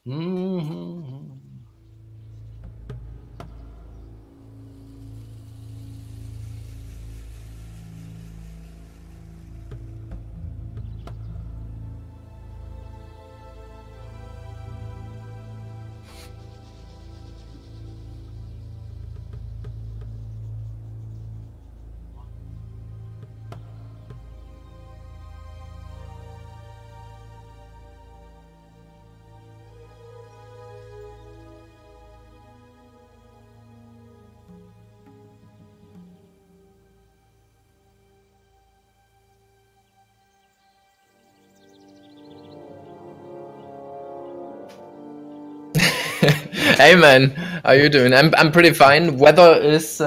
Mhm. Hey man, how you doing? I'm pretty fine. Weather is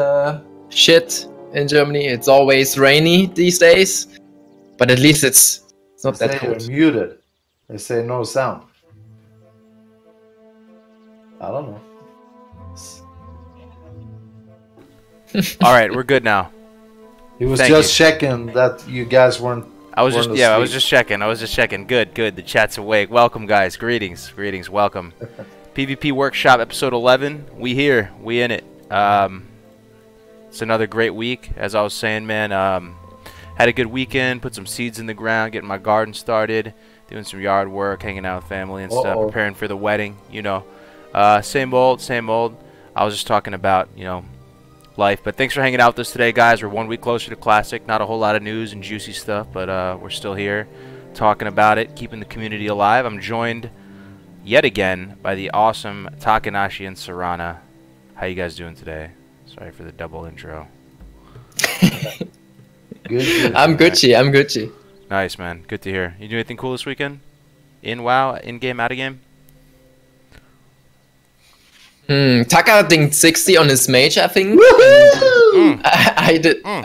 shit in Germany. It's always rainy these days, but at least it's They not that say you're cold. muted. They say no sound. I don't know. All right, we're good now. He was Thank just you. checking that you guys weren't. I was weren't just asleep. checking. Good. The chat's awake. Welcome, guys. Greetings. Welcome. PvP Workshop episode 11. We here. We in it. It's another great week. As I was saying, man, had a good weekend. Put some seeds in the ground. Getting my garden started. Doing some yard work. Hanging out with family and stuff. Preparing for the wedding. You know, same old. I was just talking about, you know, life. But thanks for hanging out with us today, guys. We're 1 week closer to Classic. Not a whole lot of news and juicy stuff, but we're still here talking about it, keeping the community alive. I'm joined yet again by the awesome Takanashi and Sorrana. How you guys doing today? Sorry for the double intro. Good. I'm Gucci. Nice, man. Good to hear. You do anything cool this weekend? In WoW? In-game, out-of-game? Taka dinged 60 on his mage, I think. Woohoo! I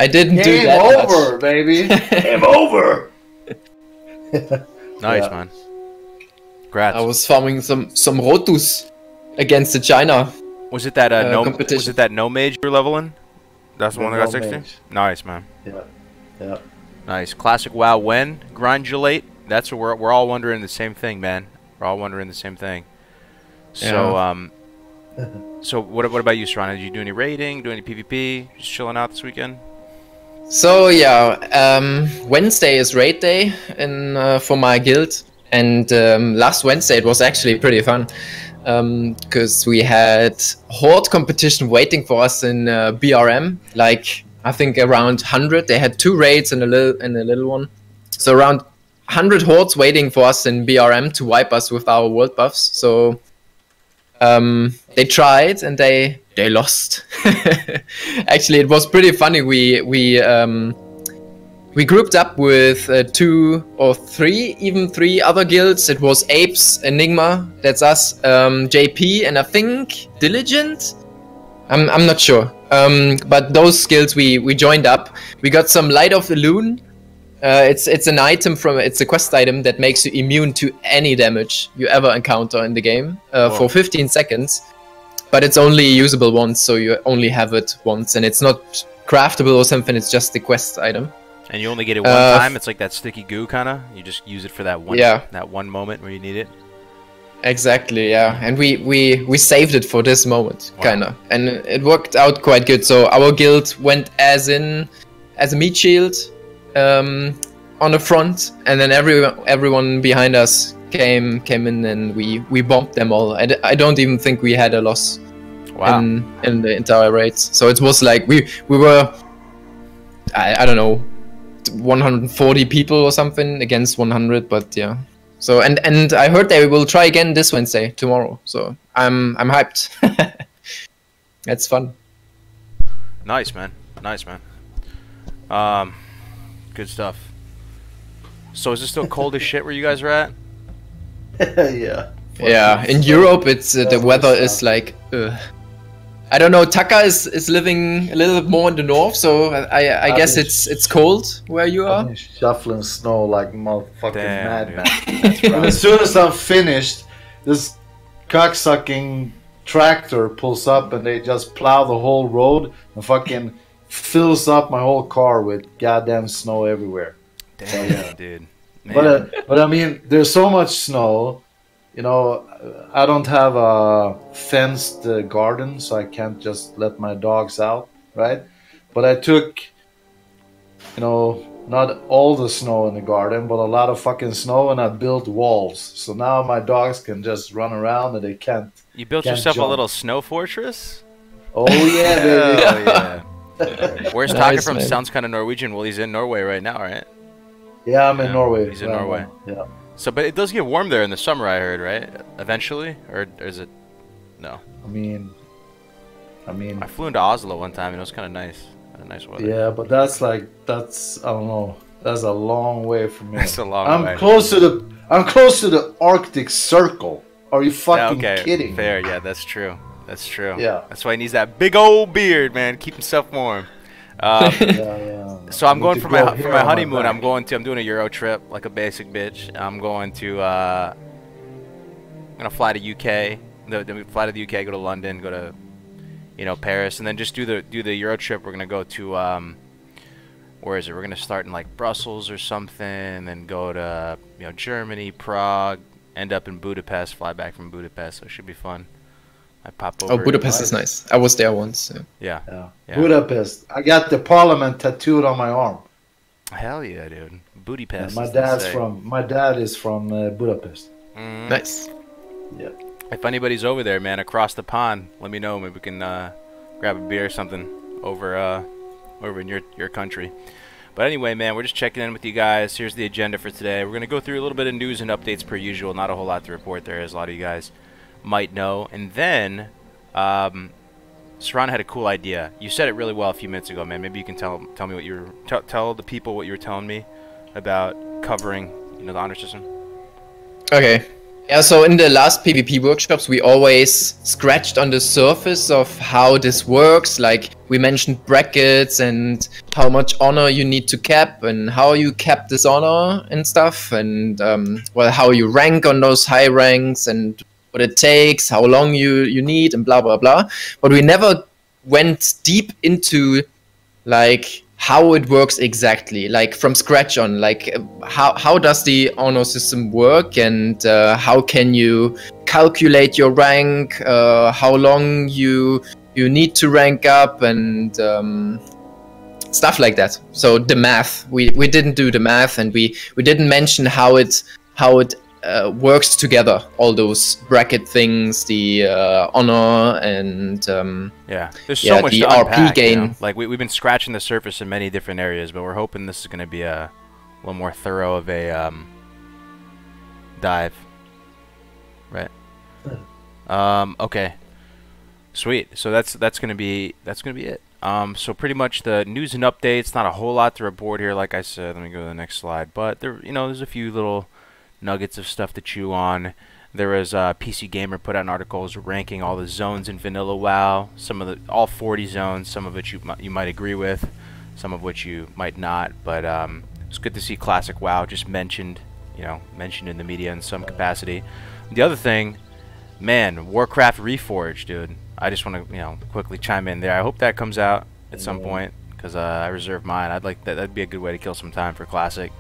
didn't do Game that over, much. baby. Game over. Nice, Yeah. man. Congrats. I was farming some Rotus against the China. Was it that no? competition. Was it that no mage you're leveling? That's the one that got No 60. mage. Nice, man. Yeah. Nice. Classic WoW when? Grindulate? That's what we're all wondering the same thing, man. We're all wondering the same thing. So, so what about you, Sorrana? Did you do any raiding? Do any PvP? Just chilling out this weekend? So yeah, Wednesday is raid day for my guild, and last Wednesday it was actually pretty fun because we had horde competition waiting for us in BRM. Like I think around 100. They had 2 raids and a little one, so around 100 hordes waiting for us in BRM to wipe us with our world buffs. So they tried and they lost. Actually, it was pretty funny. We grouped up with 2 or 3, even 3 other guilds. It was Apes, Enigma, that's us, JP, and I think Diligent. I'm not sure. But those guilds we joined up. We got some Light of the Loon. It's an item it's a quest item that makes you immune to any damage you ever encounter in the game for 15 seconds. But it's only usable once, so you only have it once, and it's not craftable or something. It's just the quest item. And you only get it one time. It's like that sticky goo kind of. You just use it for that one moment where you need it. Exactly, yeah. And we saved it for this moment, kind of, and it worked out quite good. So our guild went as a meat shield on the front, and then everyone behind us came in, and we bombed them all. I don't even think we had a loss in the entire raids. So it was like we were I don't know, 140 people or something against 100, but yeah. So and I heard they will try again this Wednesday, tomorrow. So I'm hyped. That's fun. Nice, man. Good stuff. So is it still cold as shit where you guys are at? Yeah. Yeah, in Europe it's the weather is like I don't know. Taka is living a little bit more in the north, so I guess it's cold where you are. I'm shuffling snow like motherfucking madman. That's And rough. as soon as I'm finished, this cocksucking tractor pulls up and they just plow the whole road and fucking fills up my whole car with goddamn snow everywhere. Damn, dude. Man. But I mean, there's so much snow you know, I don't have a fenced garden, so I can't just let my dogs out, right? But I took, you know, not all the snow in the garden, but a lot of fucking snow, and I built walls. So now my dogs can just run around and they can't. You built Can't yourself a jump. little snow fortress? Oh yeah, baby. Hell yeah. Where's Taka Nice, from? man. Sounds kind of Norwegian. Well, he's in Norway right now, right? Yeah, I'm in Yeah, Norway. he's in right Norway. now. Yeah. So, but it does get warm there in the summer, I heard, right? Eventually, or is it? No. I mean, I flew into Oslo one time and it was kind of nice. Nice weather. yeah, but that's I don't know. That's a long way from me. That's a long way. I'm close to the Arctic Circle. Are you fucking Yeah, okay. kidding? Fair, yeah, that's true. That's true. Yeah. That's why he needs that big old beard, man. Keep himself warm. Yeah. So I'm Need going to for grow my hair on my honeymoon. back. I'm doing a Euro trip like a basic bitch. I'm going to I'm gonna fly to UK. Then we fly to the UK, go to London, go to Paris, and then just do the Euro trip. We're gonna go to where is it? We're gonna start in like Brussels or something, and then go to Germany, Prague, end up in Budapest, fly back from Budapest. So it should be fun. I pop over. Oh, Budapest is nice. I was there once. Yeah. Yeah. Budapest. I got the Parliament tattooed on my arm. Hell yeah, dude. Booty Yeah, pass. my dad is from Budapest. Nice. Yeah. If anybody's over there, man, across the pond, let me know. Maybe we can grab a beer or something over in your country. But anyway, man, we're just checking in with you guys. Here's the agenda for today. We're gonna go through a little bit of news and updates per usual. Not a whole lot to report there, as a lot of you guys might know. And then Sorrana had a cool idea. You said it really well a few minutes ago, man. Maybe you can tell me what you were tell the people what you were telling me about covering, the honor system. Okay. Yeah, so in the last PvP workshops, we always scratched on the surface of how this works. Like, we mentioned brackets and how much honor you need to cap and how you cap this honor and stuff. And, well, how you rank on those high ranks and what it takes, how long you need, and blah, blah, blah. But we never went deep into, like, how it works exactly, like from scratch on, like how does the honor system work, and how can you calculate your rank, how long you need to rank up, and stuff like that. So the math, we didn't do the math, and we didn't mention how it works together, all those bracket things, the honor, and yeah, there's so much the to RP unpack, gain. Like we've been scratching the surface in many different areas, but we're hoping this is going to be a little more thorough of a dive, right? Okay, sweet. So that's gonna be it. So pretty much the news and updates. Not a whole lot to report here, like I said. Let me go to the next slide. But there, there's a few little nuggets of stuff to chew on. There was PC Gamer put out articles ranking all the zones in vanilla WoW. All 40 zones. Some of which you might agree with, some of which you might not. But it's good to see classic WoW just mentioned in the media in some capacity. The other thing, man, Warcraft Reforged, dude. I just want to quickly chime in there. I hope that comes out at some point, because I reserve mine. I'd like that. That'd be a good way to kill some time for classic.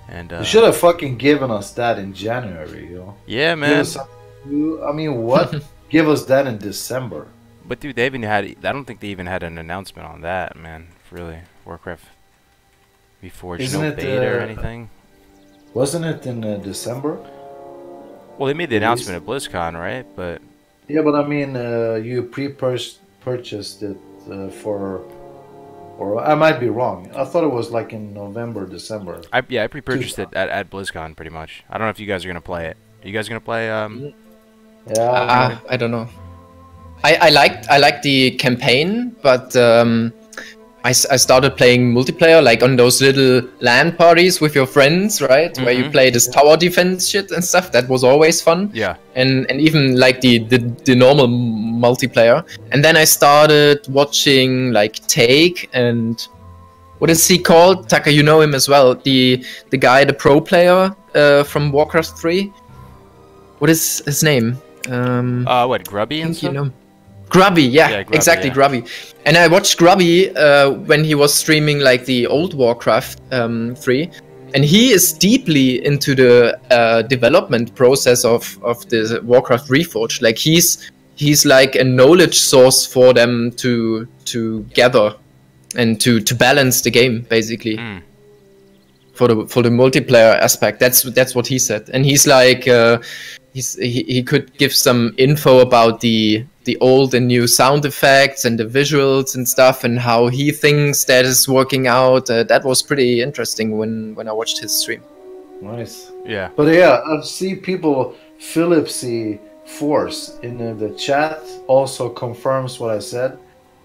And you should have fucking given us that in January, Yeah, man. What? Give us that in December. But dude, they even had. I don't think they even had an announcement on that, man. Really, Warcraft Reforged, Isn't no it, beta or anything. Wasn't it in December? Well, they made the announcement at BlizzCon, right? But yeah, but you purchased it for. Or I might be wrong. I thought it was like in November, December. I pre-purchased it at BlizzCon, pretty much. I don't know if you guys are gonna play it. Are you guys gonna play? Yeah. I don't know. I liked the campaign, but I started playing multiplayer, like on those little LAN parties with your friends, right? Where you play this tower defense shit and stuff. That was always fun. Yeah. And even like the normal multiplayer. And then I started watching like Take and what is he called? Taka, you know him as well. The guy, the pro player from Warcraft 3. What is his name? What, Grubby and stuff? Grubby, yeah, Grubby, exactly, yeah. Grubby. And I watched Grubby when he was streaming like the old Warcraft 3, and he is deeply into the development process of the Warcraft Reforged. Like he's like a knowledge source for them to gather and to balance the game basically. For the multiplayer aspect. That's what he said, and he's like he could give some info about the old and new sound effects and the visuals and stuff, and how he thinks that is working out. That was pretty interesting when I watched his stream. Nice. Yeah. But yeah, I see people. Philipsy Force in the chat also confirms what I said.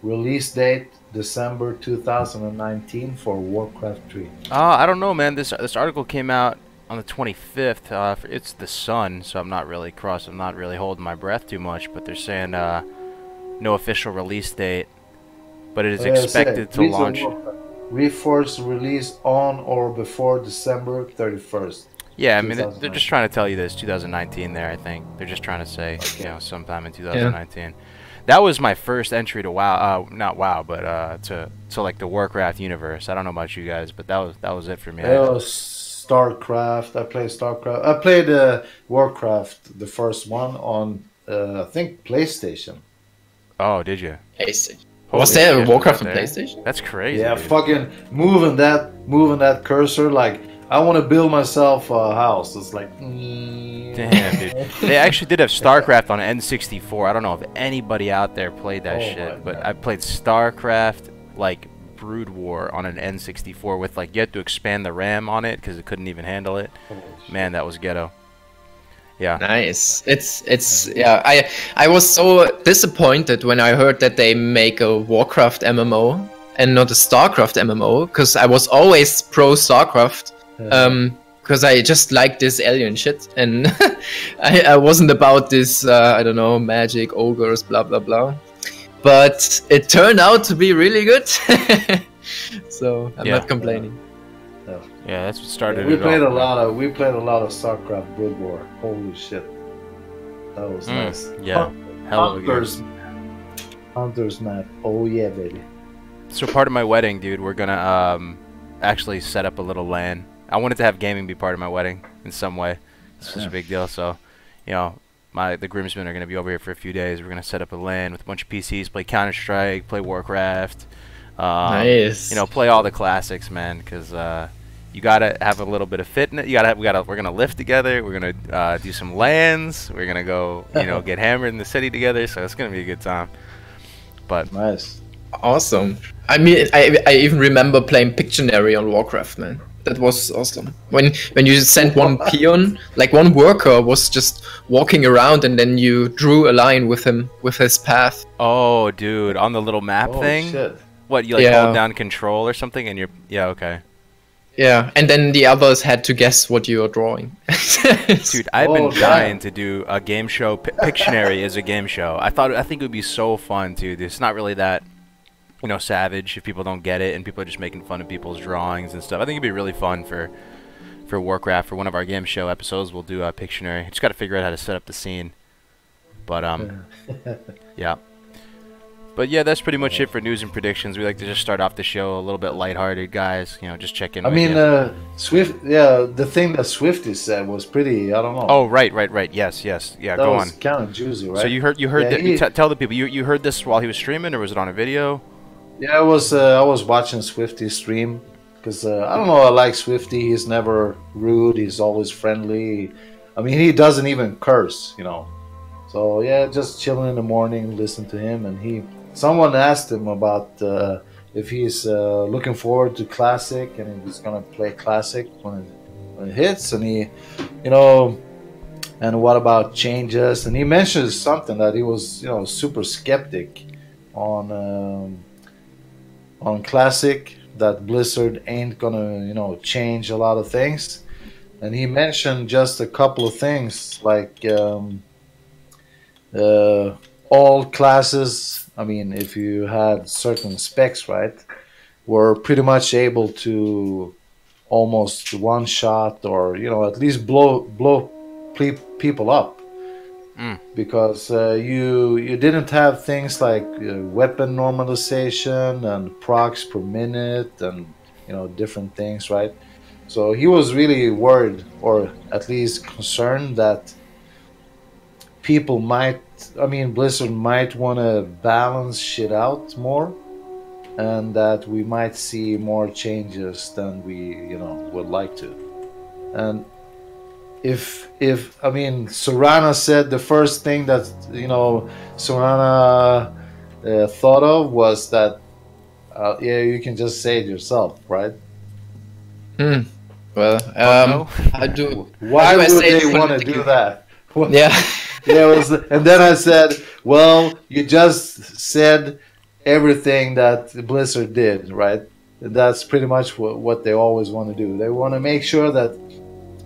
Release date December 2019 for Warcraft 3. I don't know, man. This article came out on the 25th. It's the Sun, so I'm not really holding my breath too much. But they're saying no official release date, but it is expected to launch. Reforce release on or before December 31st. Yeah, I mean they're just trying to tell you this 2019. There, I think they're just trying to say sometime in 2019. Yeah. That was my first entry to WoW, not WoW, but to like the Warcraft universe. I don't know about you guys, but that was it for me. It was StarCraft. I played StarCraft. I played Warcraft, the first one on I think PlayStation. Oh, did you? PlayStation. Was there a Warcraft on PlayStation? That's crazy. Yeah, dude. fucking moving that cursor like I want to build myself a house. It's like, damn, dude. They actually did have StarCraft on N64. I don't know if anybody out there played that shit, but I played StarCraft like Brood War on an N64 with like you had to expand the RAM on it because it couldn't even handle it. Man, that was ghetto. Yeah. Nice. It's yeah. I was so disappointed when I heard that they make a Warcraft MMO and not a StarCraft MMO, because I was always pro StarCraft. Because I just like this alien shit, and I wasn't about this I don't know, magic, ogres, blah blah blah. But it turned out to be really good, so I'm not complaining. Yeah, that's what started. We played a lot of StarCraft Brood War. Holy shit, that was nice. Yeah, hell of a Hunters map. Oh yeah, baby. So part of my wedding, dude, we're gonna actually set up a little LAN. I wanted to have gaming be part of my wedding in some way. It's such a big deal. So, the groomsmen are going to be over here for a few days. We're going to set up a LAN with a bunch of PCs, play Counter-Strike, play Warcraft. Nice. Play all the classics, man, because you got to have a little bit of fitness. We're going to lift together. We're going to do some LANs. We're going to go, get hammered in the city together. So it's going to be a good time. But nice. Awesome. I mean, I even remember playing Pictionary on Warcraft, man. That was awesome. When you sent one peon, like one worker was just walking around, and then you drew a line with him with his path. Oh, dude, on the little map thing. Shit. What, you like hold down control or something, and you're okay. Yeah, and then the others had to guess what you are drawing. Dude, I've been dying to do a game show. Pictionary is a game show. I think it would be so fun, dude. It's not really that, savage if people don't get it and people are just making fun of people's drawings and stuff. I think it'd be really fun for Warcraft. For one of our game show episodes, we'll do a Pictionary. Just got to figure out how to set up the scene. But yeah. But yeah, that's pretty much it for news and predictions. We like to just start off the show a little bit lighthearted, guys. Just check in. Swift. Yeah, the thing that Swifty said was pretty. I don't know. Oh, right. Yes. Yeah, that go was on. Kind of juicy, right? So you heard that. Tell the people you heard this while he was streaming, or was it on a video? Yeah, I was watching Swifty stream because I don't know. I like Swifty. He's never rude. He's always friendly. I mean, he doesn't even curse. So yeah, just chilling in the morning, listen to him, and someone asked him about if he's looking forward to Classic and if he's gonna play Classic when it hits, and and what about changes? And he mentions something that he was super skeptic on Classic, that Blizzard ain't gonna change a lot of things, and he mentioned just a couple of things like all classes. I mean, if you had certain specs, right, were pretty much able to almost one shot or at least blow people up. Because you didn't have things like weapon normalization and procs per minute and different things, right? So he was really worried, or at least concerned, that people might, Blizzard might want to balance shit out more, and that we might see more changes than we, would like to. And if Sorrana said the first thing that Sorrana thought of was that, yeah, you can just say it yourself, right? Well, no. Why would they want to do that? Well, yeah. And then I said, well, you just said everything that Blizzard did, right? That's pretty much what they always want to do. They want to make sure that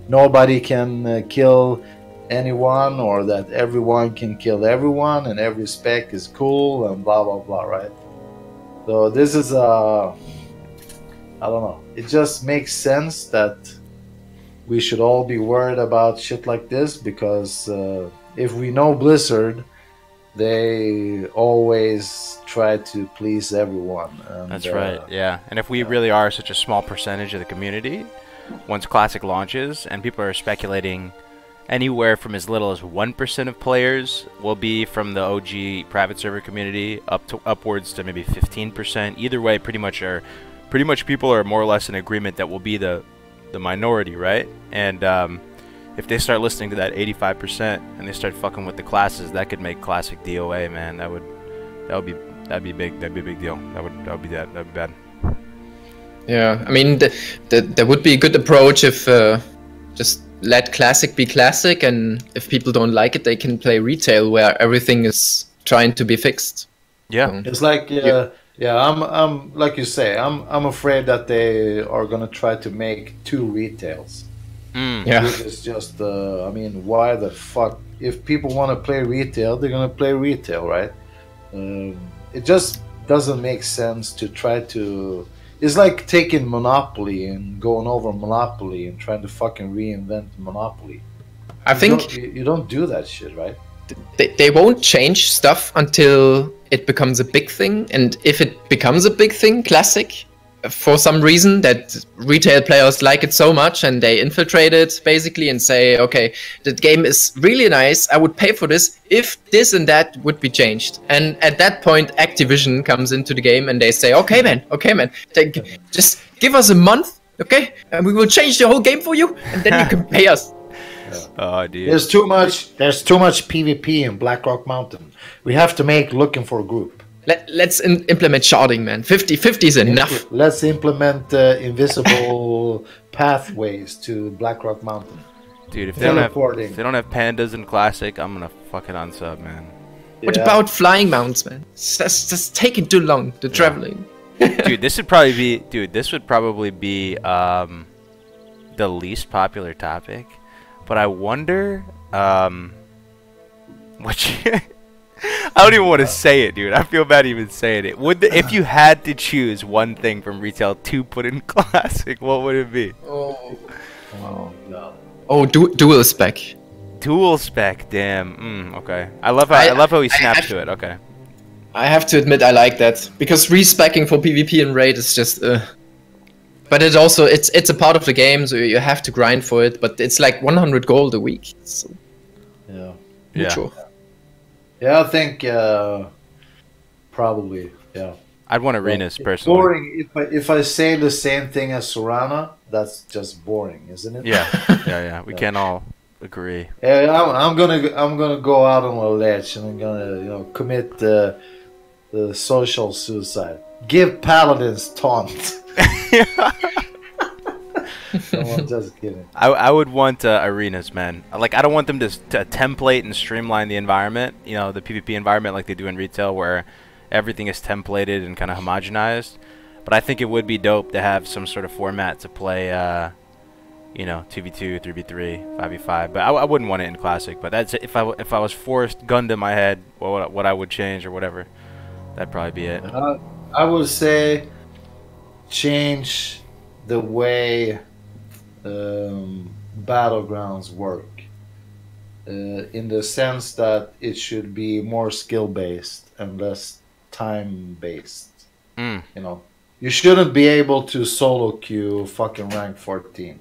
nobody can kill anyone, or that everyone can kill everyone, and every spec is cool, and blah blah blah, right? So this is I don't know. It just makes sense that we should all be worried about shit like this, because if we know Blizzard, they always try to please everyone. And, that's right, yeah. And if we really are such a small percentage of the community, once Classic launches, and people are speculating anywhere from as little as 1% of players will be from the OG private server community, upwards to maybe 15%. Either way, pretty much people are more or less in agreement that will be the minority, right? And if they start listening to that 85% and they start fucking with the classes, that could make Classic DOA, man. That'd be big. That'd be a big deal. That'd be bad. Yeah, I mean, that would be a good approach if just let Classic be Classic, and if people don't like it, they can play retail where everything is trying to be fixed. Yeah, So, it's like I'm like you say, I'm afraid that they are gonna try to make 2 retails. Yeah, Which is just why the fuck? If people want to play retail, they're gonna play retail, right? It just doesn't make sense to try to. It's like taking Monopoly and going over Monopoly and trying to fucking reinvent Monopoly. I think you don't do that shit, right? they won't change stuff until it becomes a big thing, and if it becomes a big thing, Classic, for some reason that retail players like it so much and they infiltrate it basically and say, okay, the game is really nice, I would pay for this if this and that would be changed. And at that point Activision comes into the game and they say, okay man, just give us a month, okay, and we will change the whole game for you, and then you can pay us. Oh, dude. There's too much PvP in Blackrock Mountain. We have to make Looking for a Group. Let's implement sharding, man. 50-50 is enough. Let's implement invisible pathways to Blackrock Mountain. Dude, if they don't have pandas in Classic, I'm gonna fucking unsub, man. What about flying mounts, man? That's taking too long, the traveling. Dude, this would probably be the least popular topic. But I wonder, I don't even want to say it, dude. I feel bad even saying it. If you had to choose one thing from retail to put in Classic, what would it be? Oh no. Oh, dual spec. Dual spec, damn. Okay. I love how he snaps to it. Okay. I have to admit I like that, because respecking for PvP and raid is just. But it also it's a part of the game, so you have to grind for it. But it's like 100 gold a week. So Yeah. mucho. Yeah, I think probably, yeah. I'd want arenas personally. Boring. If I say the same thing as Sorrana, that's just boring, isn't it? Yeah. We can't all agree. Yeah, I'm gonna go out on a ledge, and I'm gonna commit the social suicide. Give paladins taunt. No, I'm just kidding. I would want arenas, man. Like, I don't want them to template and streamline the environment, the PvP environment like they do in retail, where everything is templated and kind of homogenized. But I think it would be dope to have some sort of format to play, 2v2, 3v3, 5v5. But I wouldn't want it in Classic. But that's if I was forced, gun to my head, what I would change or whatever, that'd probably be it. I would say change the way battlegrounds work, in the sense that it should be more skill based and less time based. you shouldn't be able to solo queue fucking rank 14.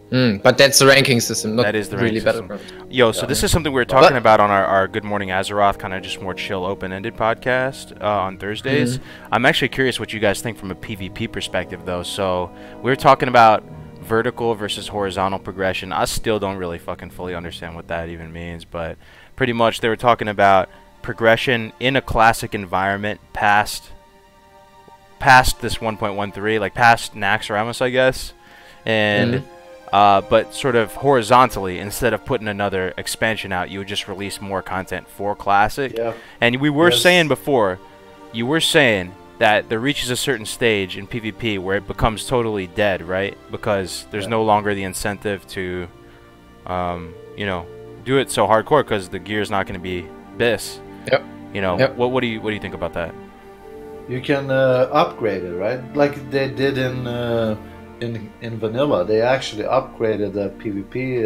But that's the ranking system, not That is the really ranking better. system. Yo, so this is something we were talking about on our Good Morning Azeroth, kind of just more chill, open-ended podcast on Thursdays. I'm actually curious what you guys think from a PvP perspective, though. So we were talking about vertical versus horizontal progression. I still don't really fucking fully understand what that even means, but pretty much they were talking about progression in a classic environment past this 1.13, like past Naxxramas, I guess, and but sort of horizontally, instead of putting another expansion out, you would just release more content for classic. Yeah. And we were saying before, you were saying that there reaches a certain stage in PvP where it becomes totally dead, right? Because there's no longer the incentive to, you know, do it so hardcore because the gear is not going to be this. Yep. You know, what do you think about that? You can upgrade it, right? Like they did in vanilla. They actually upgraded the PvP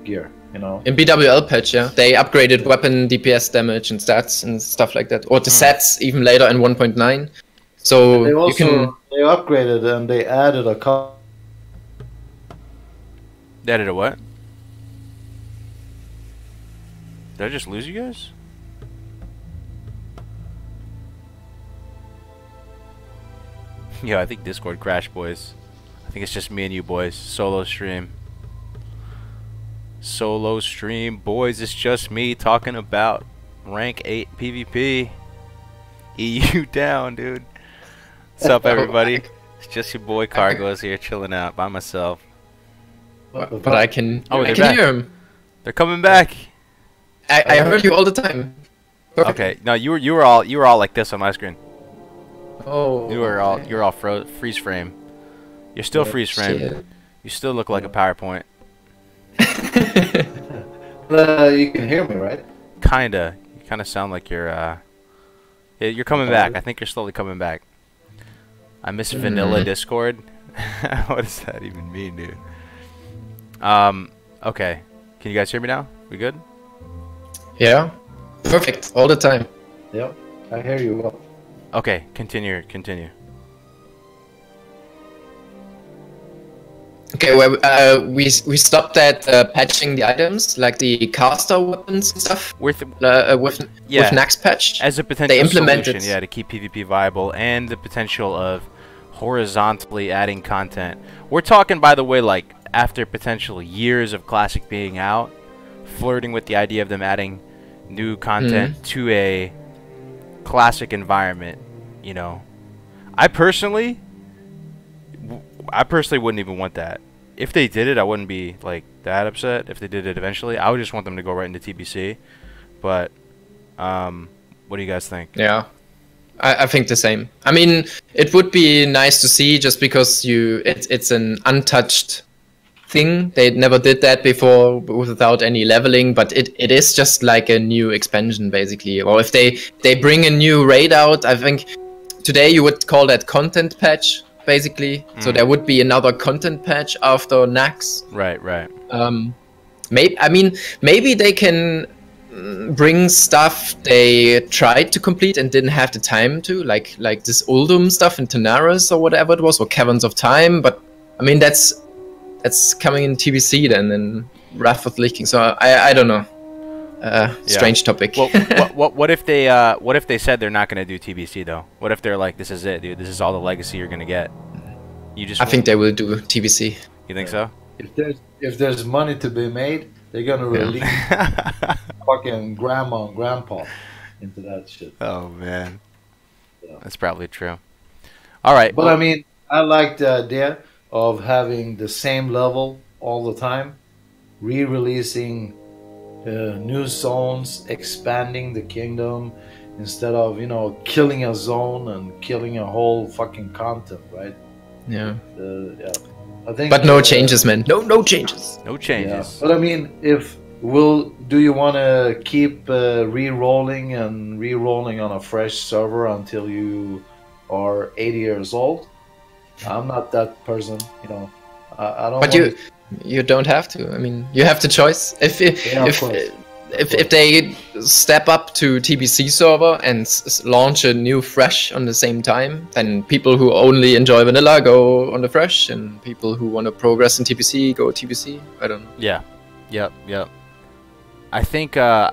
gear. You know, in BWL patch, they upgraded weapon DPS damage and stats and stuff like that, or the sets even later in 1.9. So they also, you can. They upgraded and they added a couple. They added a what? Did I just lose you guys? Yo, I think Discord crashed, boys. I think it's just me and you, boys. Solo stream. Solo stream, boys. It's just me talking about rank 8 PvP. EU down, dude. What's up, everybody? It's just your boy Kargoz here, chilling out by myself. But I can. Oh, I can hear him. They're coming back. I heard you all the time. Perfect. Okay, no, you were all like this on my screen. Oh. You're all freeze frame. You're still freeze frame. Shit. You still look like a PowerPoint. You can hear me, right? Kinda. You kinda sound like you're coming back. I think you're slowly coming back. I miss vanilla Discord. What does that even mean, dude? Okay. Can you guys hear me now? We good? Yeah. Perfect. All the time. Yep. I hear you well. Okay, continue. Okay, well, we stopped at patching the items, like the caster weapons and stuff, with Nax patch. As a potential solution, to keep PvP viable, and the potential of horizontally adding content. We're talking, by the way, like after potential years of Classic being out, flirting with the idea of them adding new content to a Classic environment. You know, I personally wouldn't even want that. If they did it, I wouldn't be like that upset. If they did it eventually, I would just want them to go right into TBC. But what do you guys think? Yeah, I think the same. I mean, it would be nice to see, just because it's an untouched thing. They never did that before without any leveling, but it is just like a new expansion basically. Or if they bring a new raid out, I think today you would call that content patch basically. So there would be another content patch after Nax. Right. Maybe they can bring stuff they tried to complete and didn't have the time to, like this Uldum stuff in Tanaris or whatever it was, or Caverns of Time. But I mean, that's coming in TBC then, and Wrath of the Lich King. So I don't know. Strange topic. Well, what if they said they're not going to do TBC though? What if they're like, this is it, dude. This is all the legacy you're going to get. I think they will do TBC. You think so? If there's money to be made, they're gonna release fucking grandma and grandpa into that shit. Oh man, that's probably true. All right, but I mean, I like the idea of having the same level all the time, re-releasing new zones, expanding the kingdom, instead of, you know, killing a zone and killing a whole fucking content, right? Yeah. I think. But no changes, man. No changes. No changes. Yeah. But I mean, do you want to keep re-rolling on a fresh server until you are 80 years old? I'm not that person, you know. I don't. But you don't have to. I mean, you have the choice. If step up to TBC server and launch a new fresh on the same time, then people who only enjoy vanilla go on the fresh, and people who want to progress in TBC go TBC. I don't know. Yeah. Yep. I think the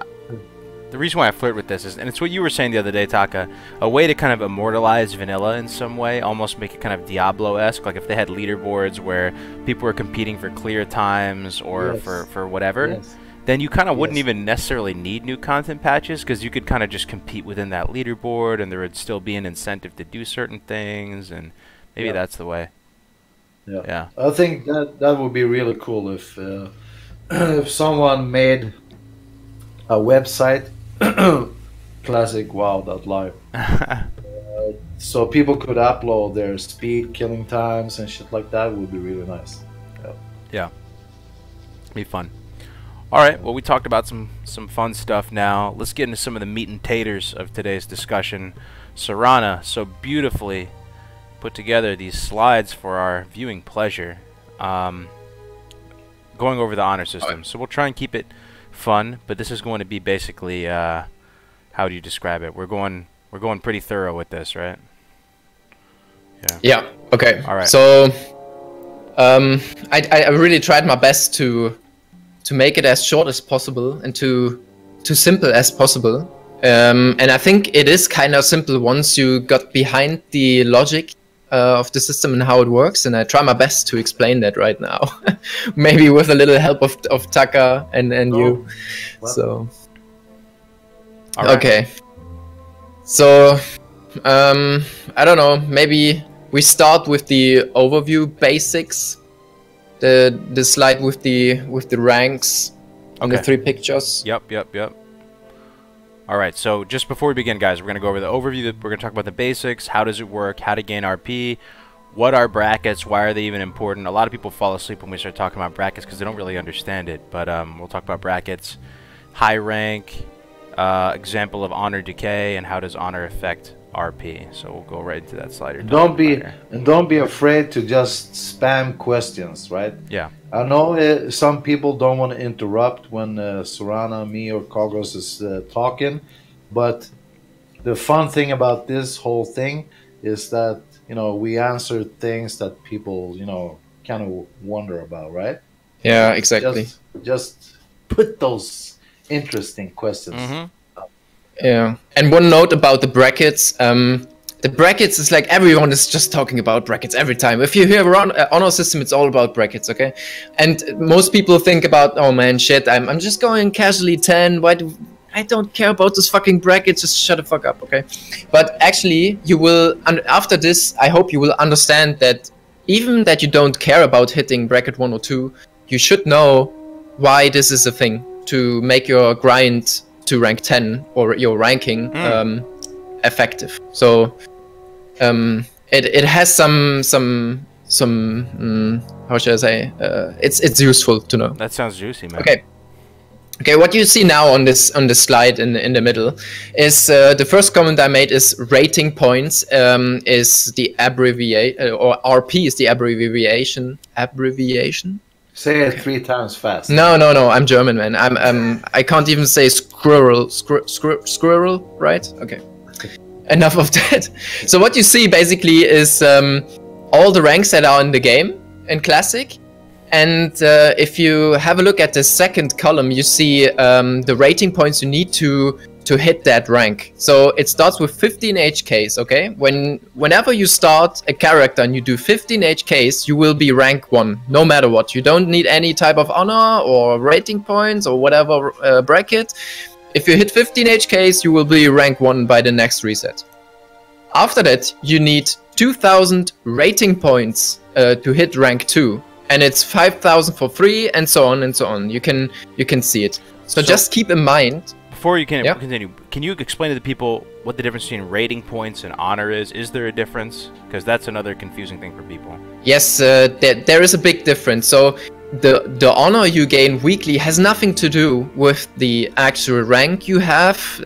reason why I flirt with this is, and it's what you were saying the other day, Taka, a way to kind of immortalize vanilla in some way, almost make it kind of Diablo-esque, like if they had leaderboards where people were competing for clear times or for whatever, then you kind of wouldn't even necessarily need new content patches, because you could kind of just compete within that leaderboard, and there would still be an incentive to do certain things, and maybe that's the way. Yeah. I think that would be really cool if someone made a website, classic WoW.live, so people could upload their speed, killing times, and shit like that. Would be really nice. Yeah. Be fun. All right, well, we talked about some fun stuff now. Let's get into some of the meat and taters of today's discussion. Sorrana so beautifully put together these slides for our viewing pleasure, going over the honor system. So we'll try and keep it fun, but this is going to be basically, how do you describe it? We're going pretty thorough with this, right? Yeah. Okay. All right. So, I really tried my best to make it as short as possible and too simple as possible. And I think it is kind of simple once you got behind the logic of the system and how it works. And I try my best to explain that right now, maybe with a little help of Taka and you. Well. So, right. Okay. So, I don't know. Maybe we start with the overview basics. The slide with the ranks and the 3 pictures. Yep. All right, so just before we begin, guys, we're going to go over the overview. We're going to talk about the basics, how does it work, how to gain RP, what are brackets, why are they even important. A lot of people fall asleep when we start talking about brackets because they don't really understand it, but we'll talk about brackets, high rank, example of honor decay, and how does honor affect RP. So we'll go right into that slide. Don't be afraid to just spam questions, right? Yeah. I know some people don't want to interrupt when Sorrana, me, or Kargoz is talking, but the fun thing about this whole thing is that, you know, we answer things that people, you know, kind of wonder about, right? Yeah, exactly. Just put those interesting questions. Yeah, and one note about the brackets. The brackets is like everyone is just talking about brackets every time. If you hear around honor system, it's all about brackets, okay? And most people think about, oh man, shit, I'm just going casually 10. I don't care about this fucking bracket. Just shut the fuck up, okay? But actually, you will. After this, I hope you will understand that even that you don't care about hitting bracket 1 or 2, you should know why this is a thing to make your grind to rank 10 or your ranking effective. So it has some how should I say, it's useful to know. That sounds juicy, man. Okay, what you see now on this slide in the middle is the first comment I made is rating points is the abbreviation, or RP is the abbreviation. Say it 3 times fast. No, I'm German, man. I can't even say squirrel, right? Okay. Enough of that. So what you see basically is all the ranks that are in the game in Classic. And if you have a look at the second column, you see the rating points you need to hit that rank. So it starts with 15 HKs, okay? Whenever you start a character and you do 15 HKs, you will be rank 1, no matter what. You don't need any type of honor or rating points or whatever bracket. If you hit 15 HKs, you will be rank 1 by the next reset. After that, you need 2000 rating points to hit rank 2. And it's 5,000 for free, and so on and so on. You can see it. So just keep in mind. Before you can continue, can you explain to the people what the difference between rating points and honor is? Is there a difference? Because that's another confusing thing for people. Yes, there is a big difference. So the honor you gain weekly has nothing to do with the actual rank you have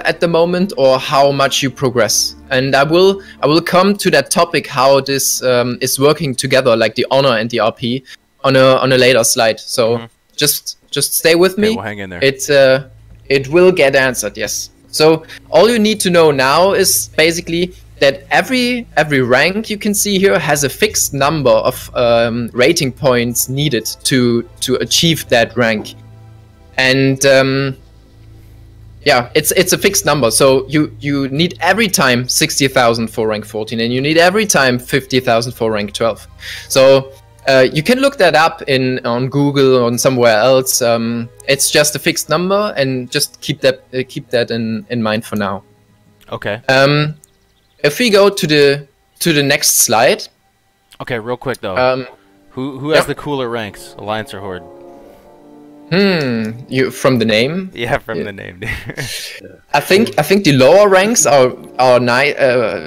at the moment or how much you progress. And I will come to that topic, how this is working together, like the honor and the RP, on a later slide. So just stay with me. Okay, we'll hang in there. It's it will get answered, yes. So all you need to know now is basically that every rank you can see here has a fixed number of rating points needed to achieve that rank. And yeah, it's a fixed number. So you need every time 60,000 for rank 14, and you need every time 50,000 for rank 12. So you can look that up on Google or on somewhere else. It's just a fixed number, and just keep that in mind for now. Okay. If we go to the next slide. Okay, real quick though. Who has the cooler ranks, Alliance or Horde? You from the name? Yeah, from the name. I think the lower ranks are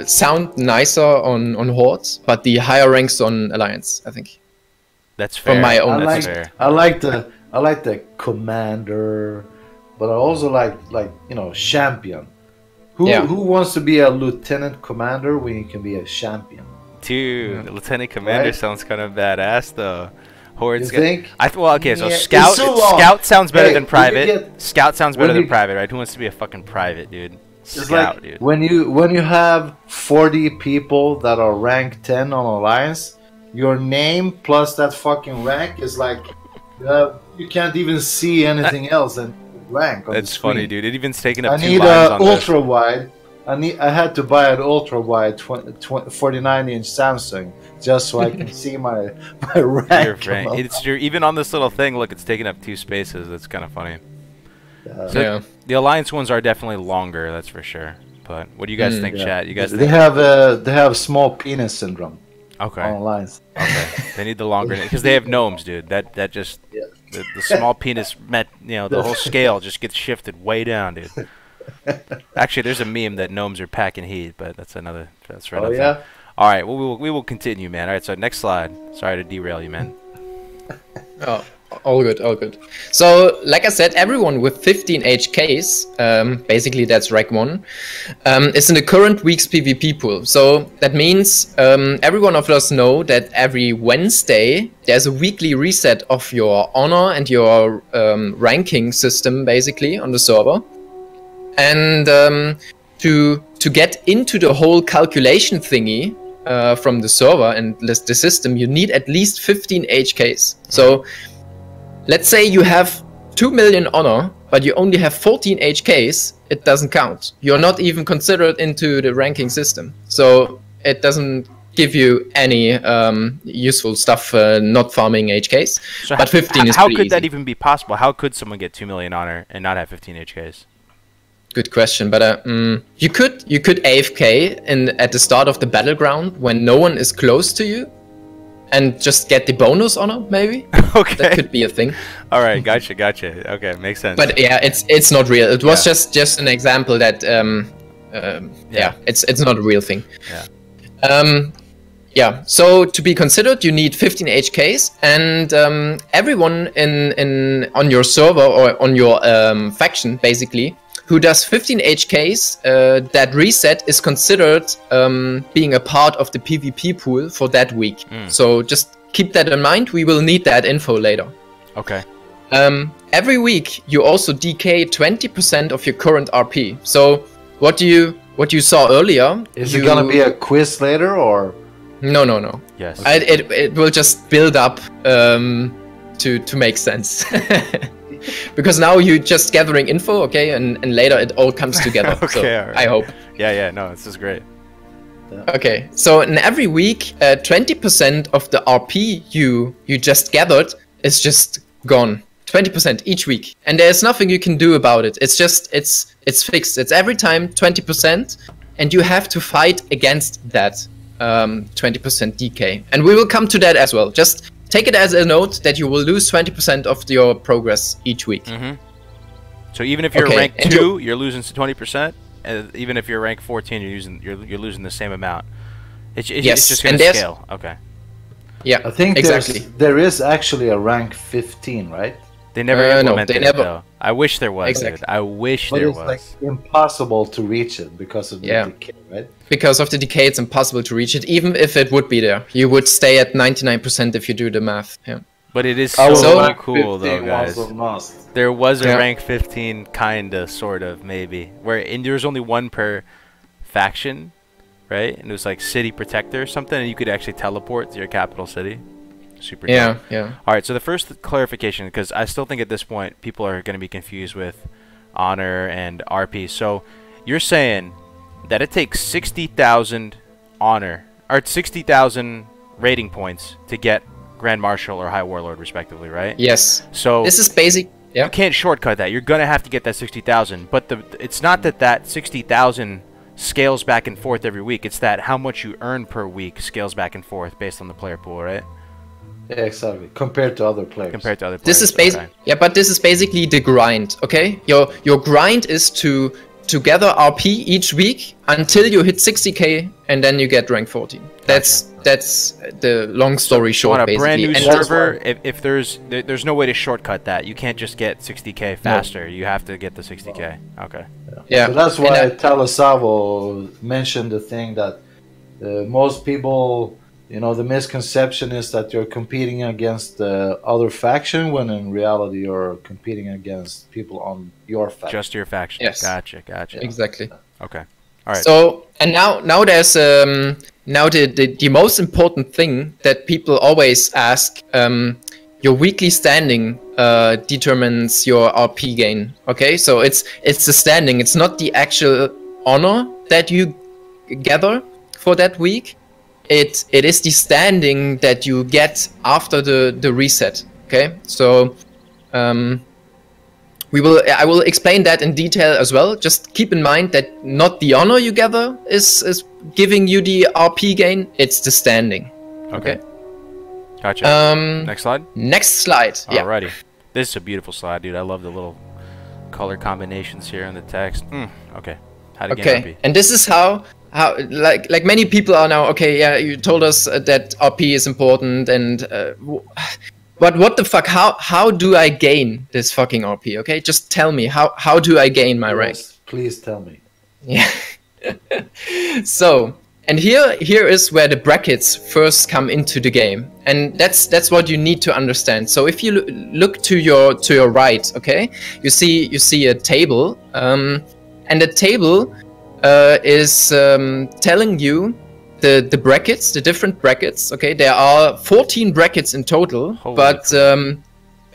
sound nicer on Hordes, but the higher ranks on Alliance, I think. That's fair. From my own. I like the commander, but I also like champion. Who wants to be a lieutenant commander when you can be a champion? Dude, the lieutenant commander sounds kind of badass though. Hordes. You think? Well, okay, so Yeah, scout. Scout sounds better than private. Scout sounds better than private, right? Who wants to be a fucking private, dude? Scout, dude. When you have 40 people that are rank 10 on Alliance, your name plus that fucking rank is like you can't even see anything else than rank on the screen. That's funny, dude. It even's taking up 2 I need lines an on ultra wide. I had to buy an ultra wide 49-inch Samsung just so I can see my rank. Even on this little thing. Look, it's taking up 2 spaces. That's kind of funny. Yeah. The Alliance ones are definitely longer. That's for sure. But what do you guys think, chat? You guys they have small penis syndrome. Okay. On Alliance. Okay. They need the longer because they have gnomes, dude. That just the small penis the whole scale just gets shifted way down, dude. Actually, there's a meme that gnomes are packing heat, but that's for another thing. All right, well, we will continue, man. All right, so next slide. Sorry to derail you, man. Oh, all good, all good. So, like I said, everyone with 15 HKs, basically that's rank 1, is in the current week's PvP pool. So that means every one of us know that every Wednesday there's a weekly reset of your honor and your ranking system, basically, on the server. And to get into the whole calculation thingy from the server and the system, you need at least 15 HKs. So let's say you have 2 million honor, but you only have 14 HKs, it doesn't count. You're not even considered into the ranking system. So it doesn't give you any useful stuff not farming HKs. So but 15 is how pretty could easy. That even be possible? How could someone get 2 million honor and not have 15 HKs? Good question, but you could AFK at the start of the battleground when no one is close to you, and just get the bonus honor, maybe. Okay, that could be a thing. All right, gotcha. Okay, makes sense. But yeah, it's not real. It was just an example that it's not a real thing. Yeah. So to be considered, you need 15 HKs, and everyone on your server or on your faction, basically, who does 15 HKs, that reset is considered being a part of the PvP pool for that week. So just keep that in mind. We will need that info later. Okay. Every week you also decay 20% of your current RP. So what you saw earlier. Is it gonna be a quiz later or? No. Yes. It will just build up to make sense. Because now you're just gathering info, okay, and later it all comes together. Okay, so all right. I hope. Yeah, no, this is great. Okay, so in every week, 20% of the RP you just gathered is just gone. 20% each week, and there's nothing you can do about it. It's just it's fixed. It's every time 20%, and you have to fight against that 20% decay. And we will come to that as well. Just take it as a note that you will lose 20% of your progress each week. So even if you're rank 2, you're losing 20%, and even if you're rank 14, you're losing the same amount. It's just going to scale. Okay. Yeah, I think exactly. There is actually a rank 15, right? They never implemented it, though. I wish there was. Exactly. Dude. I wish there was. But it's like impossible to reach it because of the decay, right? Because of the decay, it's impossible to reach it. Even if it would be there, you would stay at 99% if you do the math. Yeah. But it is I so rank cool 15 though, guys. was a must. There was a Yeah. rank 15 kinda, sort of, maybe, where there was only one per faction, right? And it was like city protector or something, and you could actually teleport to your capital city. Super Yeah, cool. yeah. All right, so the first clarification, because I still think at this point people are going to be confused with honor and RP. So you're saying that it takes 60,000 honor or 60,000 rating points to get Grand Marshal or High Warlord, respectively, right? Yes. So This is basic. Yeah. you can't shortcut that. You're gonna have to get that 60,000. But it's not that 60,000 scales back and forth every week. It's that how much you earn per week scales back and forth based on the player pool, right? Yeah, exactly. Compared to other players. Compared to other players. This is basic. Okay. Yeah, but this is basically the grind. Okay, your grind is to gather RP each week until you hit 60k, and then you get rank 14. That's the long story short. On a basically. brand new And server, if there's no way to shortcut that. You can't just get 60k faster. You have to get the 60k. Okay. Yeah. So that's And, why Talasavo mentioned the thing that most people, you know, the misconception is that you're competing against the other faction, when in reality you're competing against people on your faction. Just your faction. Yes. Gotcha. Exactly. Okay. All right. So, and now there's now the most important thing that people always ask. Your weekly standing determines your RP gain. Okay, so it's the standing. It's not the actual honor that you gather for that week. It is the standing that you get after the reset. Okay, so I will explain that in detail as well. Just keep in mind that not the honor you gather is giving you the RP gain. It's the standing. Okay. Gotcha. Next slide. Next slide. Yeah. Alrighty. This is a beautiful slide, dude. I love the little color combinations here in the text. Okay. How to get Okay. RP. And this is how like many people are now. Okay, yeah, you told us that RP is important, and but what the fuck? How do I gain this fucking RP? Okay, just tell me how do I gain my rank? Yes, please tell me. Yeah. So, and here is where the brackets first come into the game, and that's what you need to understand. So if you look to your right, okay, you see a table, and the table is telling you the brackets, the different brackets. Okay, there are 14 brackets in total, Holy but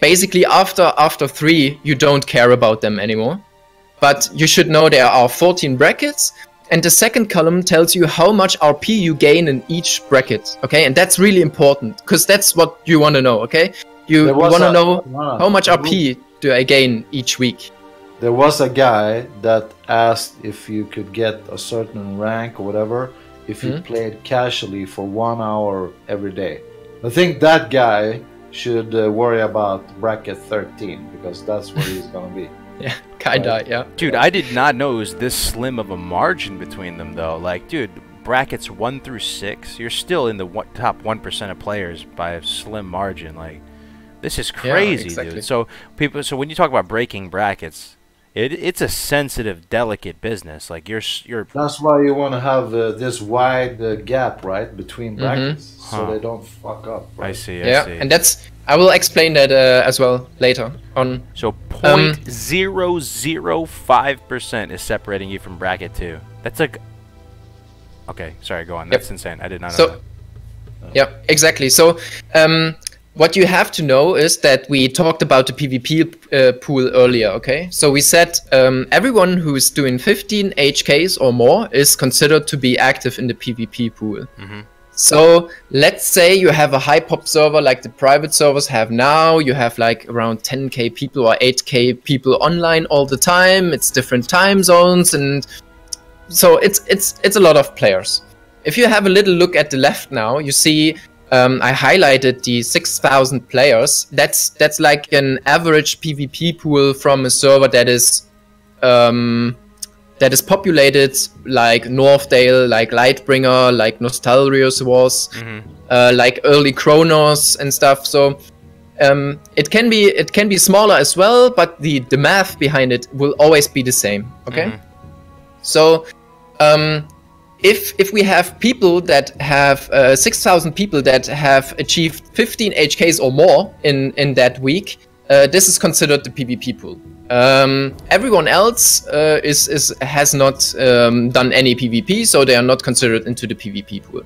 basically after 3 you don't care about them anymore. But you should know there are 14 brackets, and the second column tells you how much RP you gain in each bracket. Okay, and that's really important, because that's what you want to know. Okay, you want to know how much RP do I gain each week. There was a guy that asked if you could get a certain rank or whatever if you played casually for 1 hour every day. I think that guy should worry about bracket 13, because that's where he's gonna be. Yeah, kinda, yeah. Dude, I did not know it was this slim of a margin between them, though. Like, dude, brackets 1 through 6, you're still in the top 1% of players by a slim margin. Like, this is crazy, exactly. dude. So when you talk about breaking brackets, it's a sensitive, delicate business. Like, you're. That's why you want to have this wide gap, right, between brackets, so they don't fuck up. Right? I see. Yeah, and I will explain that as well later on. So 0.005% is separating you from bracket 2. That's like. Okay, sorry, go on. That's insane. I did not know that. Yeah, exactly. So, what you have to know is that we talked about the PvP pool earlier, okay? So we said everyone who is doing 15 HKs or more is considered to be active in the PvP pool. So let's say you have a high pop server like the private servers have now. You have like around 10k people or 8k people online all the time. It's different time zones, and so it's a lot of players. If you have a little look at the left now, you see I highlighted the 6,000 players. That's like an average PvP pool from a server that is populated like Northdale, like Lightbringer, like Nostalrius was, like early Kronos and stuff. So it can be smaller as well, but the math behind it will always be the same. Okay, so if we have people that have 6,000 people that have achieved 15 HKs or more in that week, this is considered the PvP pool. Everyone else has not done any PvP, so they are not considered into the PvP pool.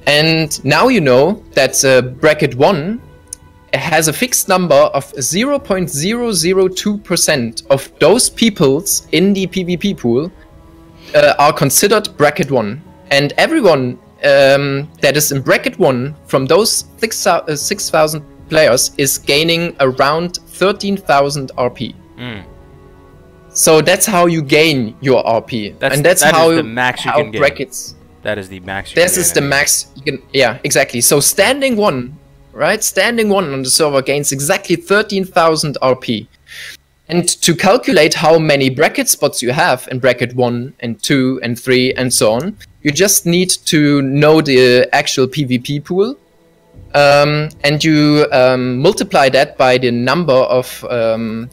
And now you know that bracket 1 has a fixed number of 0.002% of those peoples in the PvP pool are considered bracket 1. And everyone that is in bracket 1 from those 6,000 players is gaining around 13,000 RP. So that's how you gain your RP. And that's how the max you can brackets. That is the max. This is the max you can. Yeah, exactly. So standing 1, right? Standing 1 on the server gains exactly 13,000 RP. And to calculate how many bracket spots you have in bracket 1 and 2 and 3 and so on, you just need to know the actual PvP pool. And you multiply that by the number of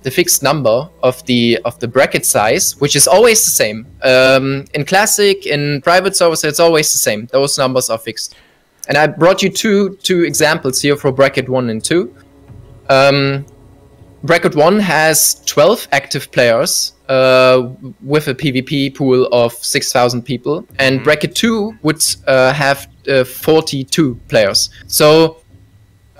the fixed number of the bracket size, which is always the same. In classic, in private servers, it's always the same. Those numbers are fixed. And I brought you two examples here for bracket 1 and 2. Bracket 1 has 12 active players with a PvP pool of 6,000 people, and bracket 2 would have 42 players. So,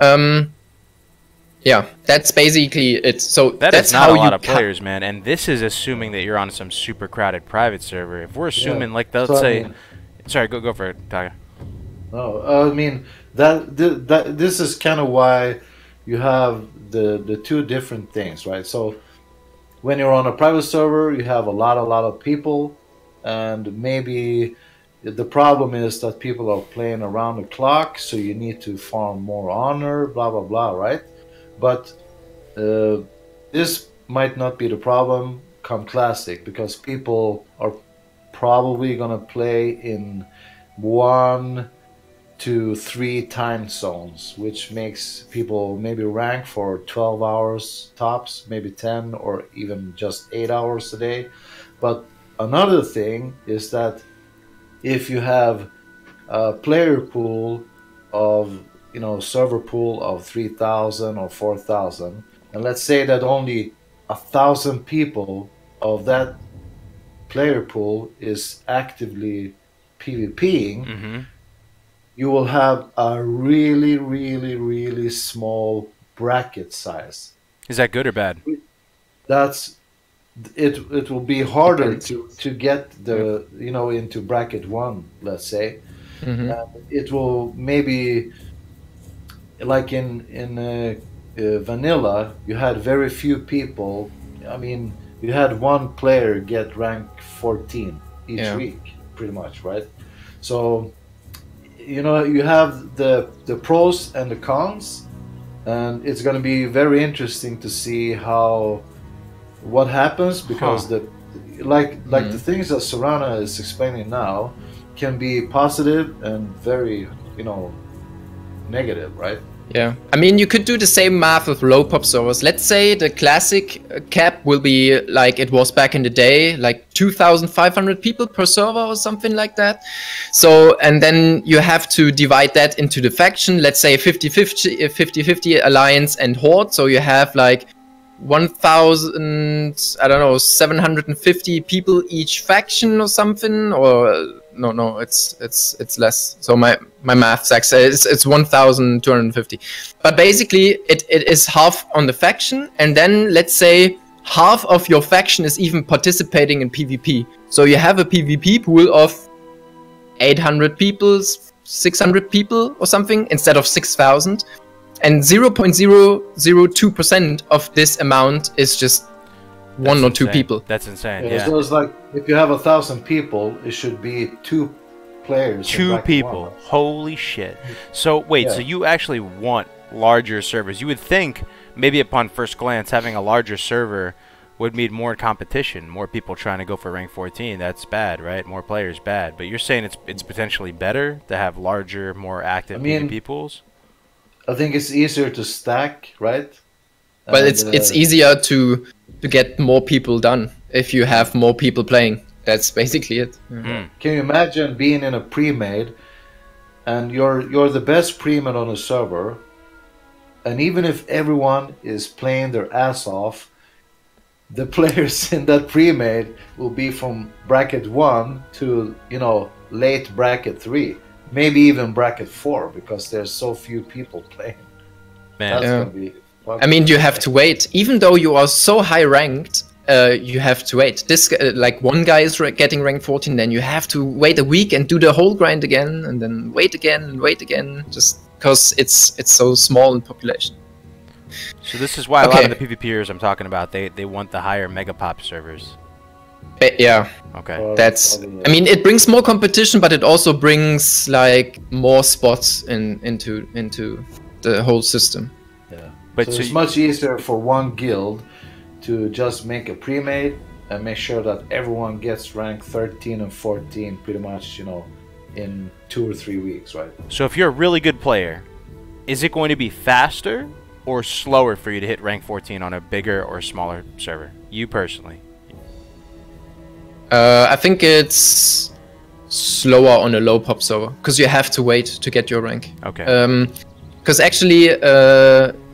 yeah, that's basically it. So that's not how a lot you of players, man. And this is assuming that you're on some super crowded private server. If we're assuming, like, let's say, sorry, go for it, Taka. No, I mean this is kind of why you have the two different things, right? So when you're on a private server, you have a lot of people, and maybe the problem is that people are playing around the clock, so you need to farm more honor, blah blah blah, right? But this might not be the problem come classic, because people are probably gonna play in 1 to 3 time zones, which makes people maybe rank for 12 hours tops, maybe 10 or even just 8 hours a day. But another thing is that if you have a player pool of, you know, server pool of 3,000 or 4,000, and let's say that only 1,000 people of that player pool is actively PvPing, you will have a really small bracket size. Is that good or bad? That's it. It will be harder to get the, you know, into bracket 1, let's say. It will maybe, like in vanilla, you had very few people. I mean, you had one player get rank 14 each week, pretty much, right? So, you know, you have the pros and the cons, and it's going to be very interesting to see what happens, because the things that Sorrana is explaining now can be positive and very, you know, negative, right? Yeah, I mean, you could do the same math with low pop servers. Let's say the classic cap will be like it was back in the day, like 2,500 people per server or something like that. So, and then you have to divide that into the faction. Let's say 50-50 alliance and horde. So you have like 1,000, I don't know, 750 people each faction or something, or no, it's less. So my math sucks. It's 1,250. But basically, it is half on the faction, and then let's say half of your faction is even participating in PvP. So you have a PvP pool of 800 people, 600 people or something instead of 6,000. And 0.002% of this amount is just one or two people. That's insane. Yeah. So it's like if you have 1,000 people, it should be 2 players. 2 people. Holy shit. So wait, so you actually want larger servers? You would think maybe upon first glance having a larger server would mean more competition, more people trying to go for rank 14. That's bad, right? More players, bad. But you're saying it's potentially better to have larger, more active PvP pools? I think it's easier to stack, right? But it's easier to get more people done if you have more people playing. that's basically it. Mm. Can you imagine being in a pre-made, and you're the best pre-made on the server, and even if everyone is playing their ass off, the players in that pre-made will be from bracket 1 to, you know, late bracket 3, maybe even bracket 4, because there's so few people playing. Man, That's Yeah. gonna be I mean, you have to wait. Even though you are so high ranked, you have to wait. This like one guy is getting rank 14, then you have to wait a week and do the whole grind again, and then wait again and wait again, just because it's so small in population. so this is why a lot Okay. of the PvPers I'm talking about, they want the higher megapop servers. Yeah, Okay. that's. I mean, it brings more competition, but it also brings like more spots into the whole system. Yeah. But so so it's you- much easier for one guild to just make a pre-made and make sure that everyone gets rank 13 and 14 pretty much, you know, in 2 or 3 weeks, right? So if you're a really good player, is it going to be faster or slower for you to hit rank 14 on a bigger or smaller server? You personally. I think it's slower on a low pop server because you have to wait to get your rank. Okay. Because actually,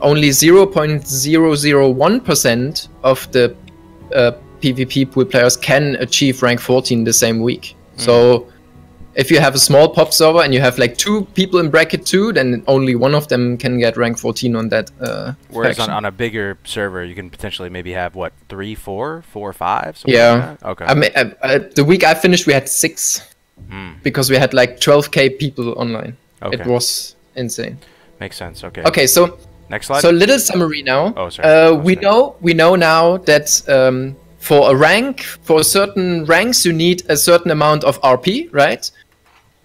only 0.001% of the PvP pool players can achieve rank 14 the same week. So if you have a small pop server and you have like 2 people in bracket 2, then only one of them can get rank 14 on that. Whereas faction. on a bigger server, you can potentially maybe have, what, 3, 4, 4 or 5? Something Yeah. like that? Okay. I mean, the week I finished, we had 6 because we had like 12k people online. Okay. It was insane. Makes sense. Okay. Okay, so Next slide. so little summary now. Oh, sorry. We know now that for a rank, for certain ranks, you need a certain amount of RP, right?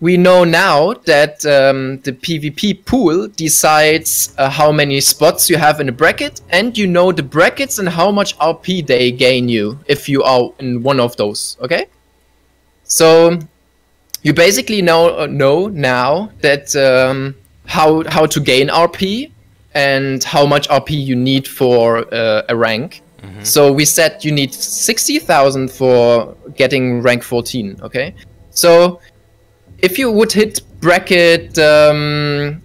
We know now that the PvP pool decides how many spots you have in a bracket, and you know the brackets and how much RP they gain you if you are in one of those. Okay, so you basically know now that how to gain RP and how much RP you need for a rank. So we said you need 60,000 for getting rank 14. Okay, so if you would hit bracket 1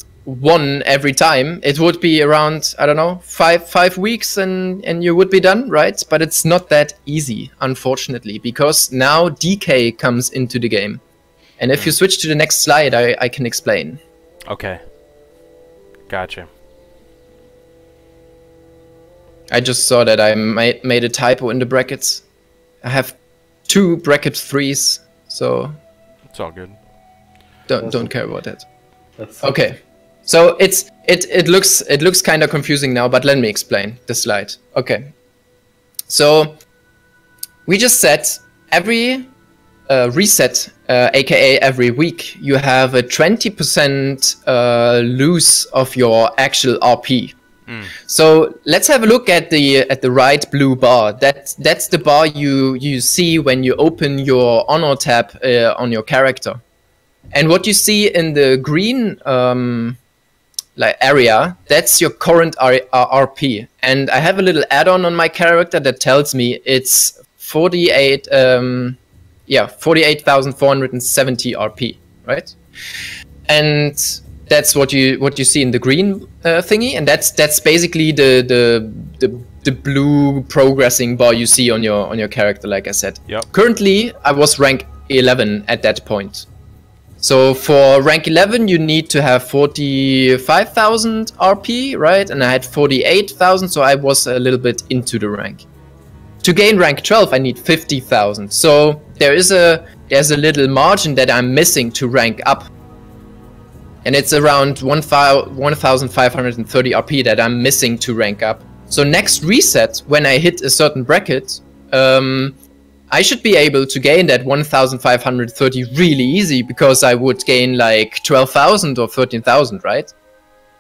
every time, it would be around, I don't know, 5 weeks and you would be done, right? But it's not that easy, unfortunately, because now DK comes into the game. And if you switch to the next slide, I can explain. Okay. Gotcha. I just saw that I made a typo in the brackets. I have 2 bracket 3s, so It's all good. don't care about that. That's Okay, so it looks kind of confusing now, but let me explain the slide. Okay, so we just said every reset, aka every week, you have a 20% lose of your actual RP. So let's have a look at the right blue bar. That's the bar you see when you open your honor tab on your character. And what you see in the green like area, that's your current RP. And I have a little add-on on my character that tells me it's 48,470 RP, right? And that's what you see in the green thingy, and that's basically the blue progressing bar you see on your character, like I said. Yep. Currently, I was rank 11 at that point. So for rank 11, you need to have 45,000 RP, right? And I had 48,000, so I was a little bit into the rank. To gain rank 12, I need 50,000. So there's a little margin that I'm missing to rank up. And it's around 1,530 RP that I'm missing to rank up. So next reset, when I hit a certain bracket, I should be able to gain that 1,530 really easy, because I would gain like 12,000 or 13,000, right?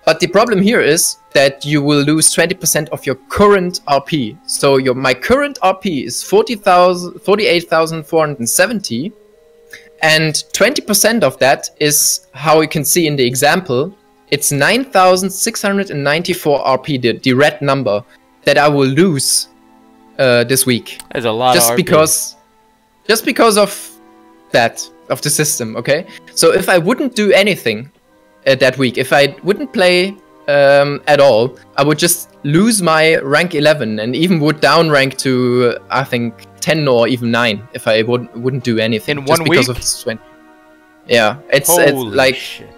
But the problem here is that you will lose 20% of your current RP. So my current RP is 48,470. And 20% of that is, how you can see in the example, it's 9,694 RP, the red number, that I will lose this week. There's a lot Just of RP. because, just because of the system. Okay, so if I wouldn't do anything that week, if I wouldn't play at all, I would just lose my rank 11 and even would down rank to I think 10 or even 9 if I wouldn't do anything. In just 1 because week? of this 20. Yeah, it's Holy like shit.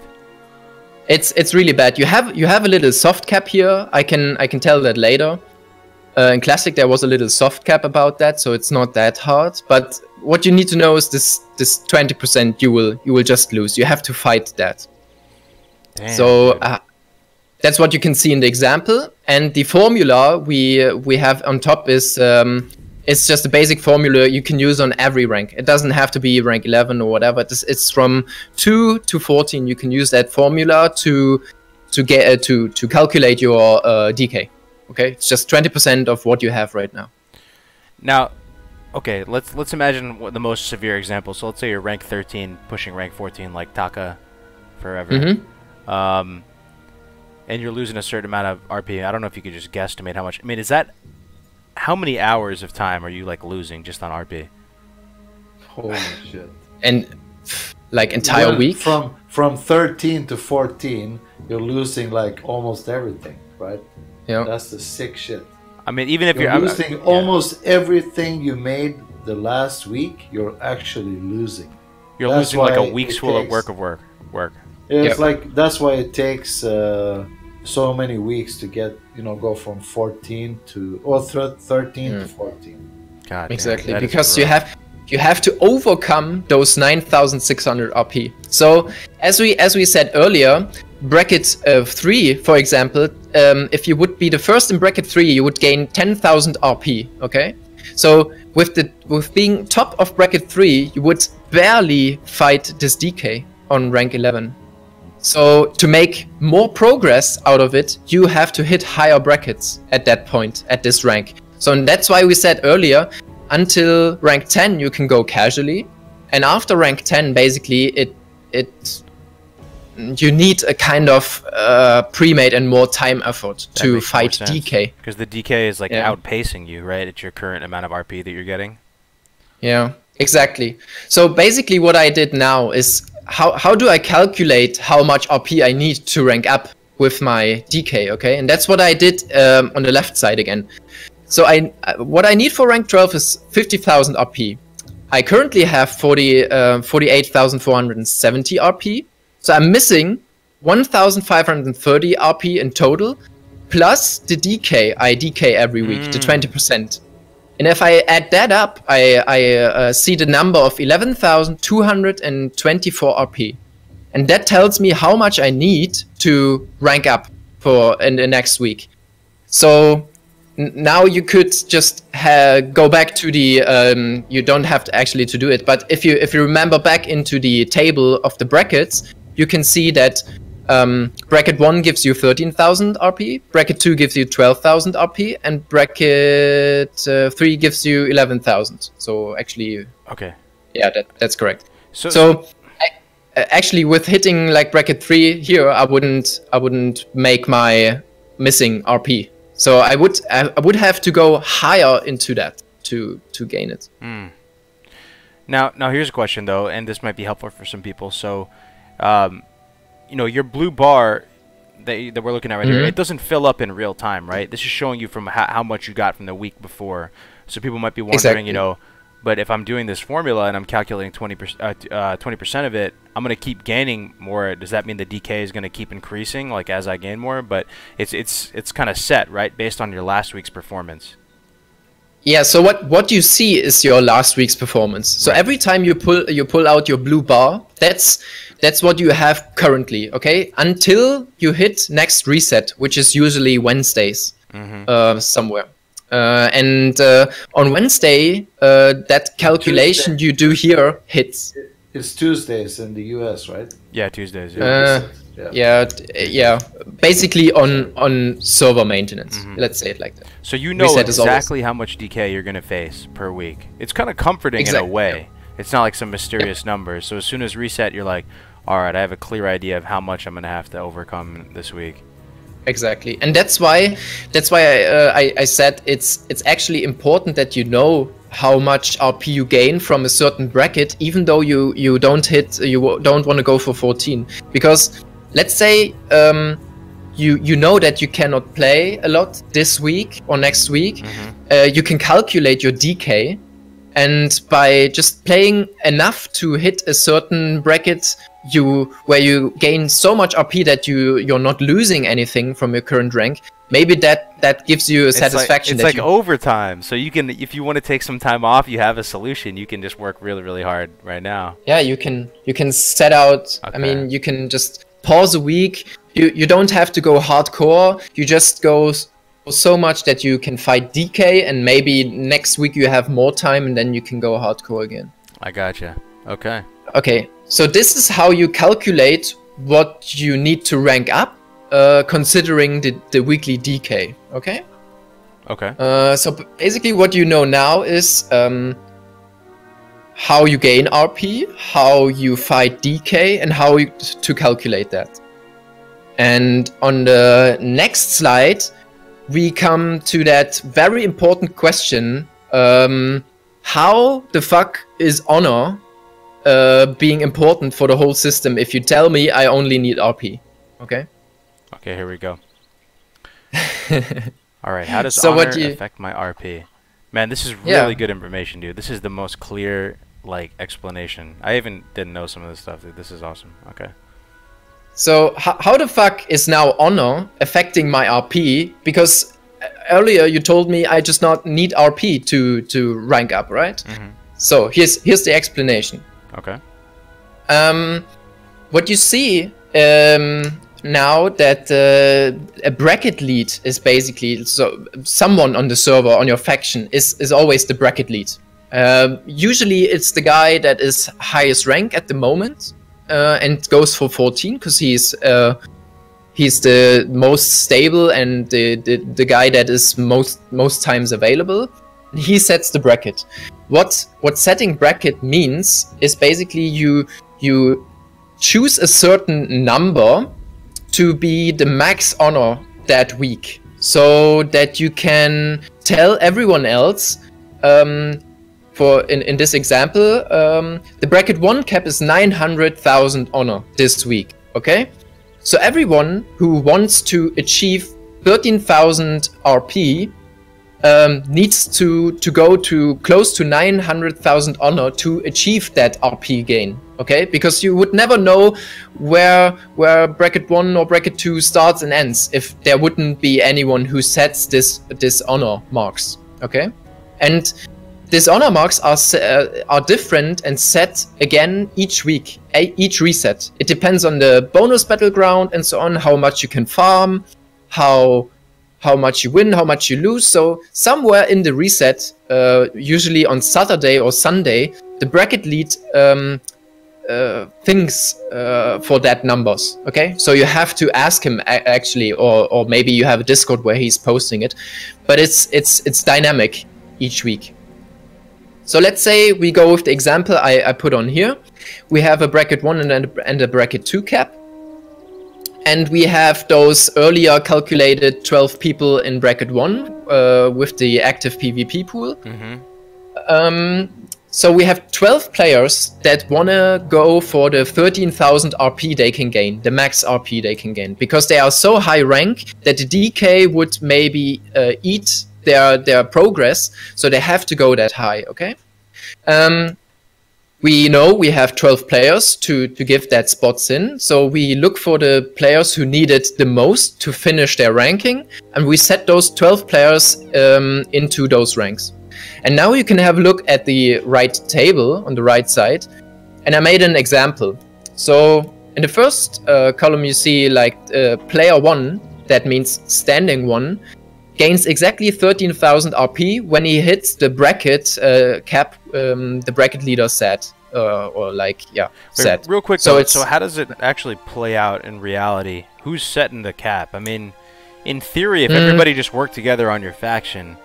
it's really bad. You have a little soft cap here. I can tell that later. In Classic there was a little soft cap about that, so it's not that hard. But what you need to know is this 20% you will just lose. You have to fight that. Damn, so that's what you can see in the example. And the formula we have on top is it's just a basic formula you can use on every rank. It doesn't have to be rank 11 or whatever. It's from 2 to 14. You can use that formula to get to calculate your DK. Okay, it's just 20% of what you have right now. Now, okay, let's imagine what the most severe example. So let's say you're rank 13, pushing rank 14, like Taka, forever. Mm-hmm. And you're losing a certain amount of RP. I don't know if you could just guesstimate how much. I mean, is that how many hours of time are you like losing just on RP? Holy shit! And like entire week from 13 to 14, you're losing like almost everything, right? Yeah, that's the sick shit. I mean, even if you're losing almost everything you made the last week, you're actually losing. You're losing like a week's full of work. It's like that's why it takes so many weeks to get go from 14 to 13 to 14. God, exactly, damn, because you have to overcome those 9,600 RP. So as we said earlier, bracket 3, for example, if you would be the first in bracket 3, you would gain 10,000 RP. Okay, so with being top of bracket 3, you would barely fight this DK on rank 11. So to make more progress out of it, you have to hit higher brackets at that point, at this rank. So that's why we said earlier, until rank 10 you can go casually, and after rank 10 basically you need a kind of pre-made and more time effort to fight DK. Because the DK is like outpacing you, right? It's your current amount of RP that you're getting. Yeah, exactly. So basically what I did now is how do I calculate how much RP I need to rank up with my DK, okay? And that's what I did on the left side again. So what I need for rank 12 is 50,000 RP. I currently have 48,470 RP. So I'm missing 1,530 RP in total, plus the DK. I DK every week, the 20%. And if I add that up, I see the number of 11,224 RP. And that tells me how much I need to rank up in the next week. So now you could just go back to the, you don't have to actually to do it, but if you remember back into the table of the brackets, you can see that bracket 1 gives you 13,000 RP, bracket 2 gives you 12,000 RP, and bracket 3 gives you 11,000. So actually, okay, yeah, that's correct. So actually, with hitting like bracket 3 here, I wouldn't make my missing RP. So I would have to go higher into that to gain it. Now here's a question though, and this might be helpful for some people. So, your blue bar that we're looking at right here, it doesn't fill up in real time, right? This is showing you from how much you got from the week before. So people might be wondering, but if I'm doing this formula and I'm calculating 20% of it, I'm going to keep gaining more. Does that mean the DK is going to keep increasing, like as I gain more? But it's kind of set, right, based on your last week's performance. Yeah. So what you see is your last week's performance. So every time you pull out your blue bar, that's what you have currently. Okay, until you hit next reset, which is usually Wednesdays, somewhere. And on Wednesday, that calculation Tuesday. You do here hits. It's Tuesdays in the US, right? Yeah, Tuesdays. Yeah. Basically on server maintenance. Let's say it like that. So you know exactly how much DK you're gonna face per week. It's kind of comforting in a way. It's not like some mysterious numbers. So as soon as reset, you're like, all right, I have a clear idea of how much I'm gonna have to overcome this week. Exactly, and that's why I said it's actually important that you know how much RP you gain from a certain bracket, even though you don't want to go for 14. Because let's say you know that you cannot play a lot this week or next week. You can calculate your DK, and by just playing enough to hit a certain bracket, where you gain so much RP that you're not losing anything from your current rank. Maybe that gives you a satisfaction. It's like overtime. So you can, if you want to take some time off, you have a solution. You can just work really, really hard right now. Yeah, you can set out. Okay. I mean, you can just pause a week. You don't have to go hardcore. You just go so much that you can fight DK, and maybe next week you have more time, and then you can go hardcore again. I gotcha. Okay. Okay. So this is how you calculate what you need to rank up. Considering the weekly DK, okay? Okay. So basically what you know now is how you gain RP, how you fight DK, and how to calculate that. And on the next slide, we come to that very important question, how the fuck is honor being important for the whole system if you tell me I only need RP, okay? Okay, here we go. Alright, how does honor affect my RP? Man, this is really good information, dude. This is the most clear, like, explanation. I even didn't know some of this stuff, dude. This is awesome. Okay. So, how the fuck is now honor affecting my RP? Because earlier you told me I just not need RP to rank up, right? So, here's the explanation. Okay. What you see now that a bracket lead is basically someone on the server on your faction is always the bracket lead. Usually it's the guy that is highest rank at the moment and goes for 14 because he's the most stable and the guy that is most times available. He sets the bracket. What setting bracket means is basically you choose a certain number to be the max honor that week, so that you can tell everyone else. For in this example, the bracket 1 cap is 900,000 honor this week. Okay, so everyone who wants to achieve 13,000 RP needs to go to close to 900,000 honor to achieve that RP gain. Okay, because you would never know where bracket 1 or bracket 2 starts and ends if there wouldn't be anyone who sets this honor marks. Okay, and these honor marks are different and set again each week, each reset. It depends on the bonus battleground and so on, how much you can farm, how much you win, how much you lose. So somewhere in the reset, usually on Saturday or Sunday, the bracket lead thinks for that numbers. Okay, so you have to ask him actually, or maybe you have a Discord where he's posting it, but it's dynamic each week. So let's say we go with the example I put on here. We have a bracket 1 and a bracket 2 cap. And we have those earlier calculated 12 people in bracket 1 with the active PvP pool. So we have 12 players that want to go for the 13,000 RP they can gain, the max RP they can gain, because they are so high rank that the DK would maybe eat their progress, so they have to go that high, okay? We know we have 12 players to give that spots in, so we look for the players who need it the most to finish their ranking, and we set those 12 players into those ranks. And now you can have a look at the right table on the right side, and I made an example. So in the first column you see like player 1, that means standing 1, gains exactly 13,000 RP when he hits the bracket cap the bracket leader set. Set. Real quick, so how does it actually play out in reality? Who's setting the cap? I mean, in theory, if everybody just worked together on your faction,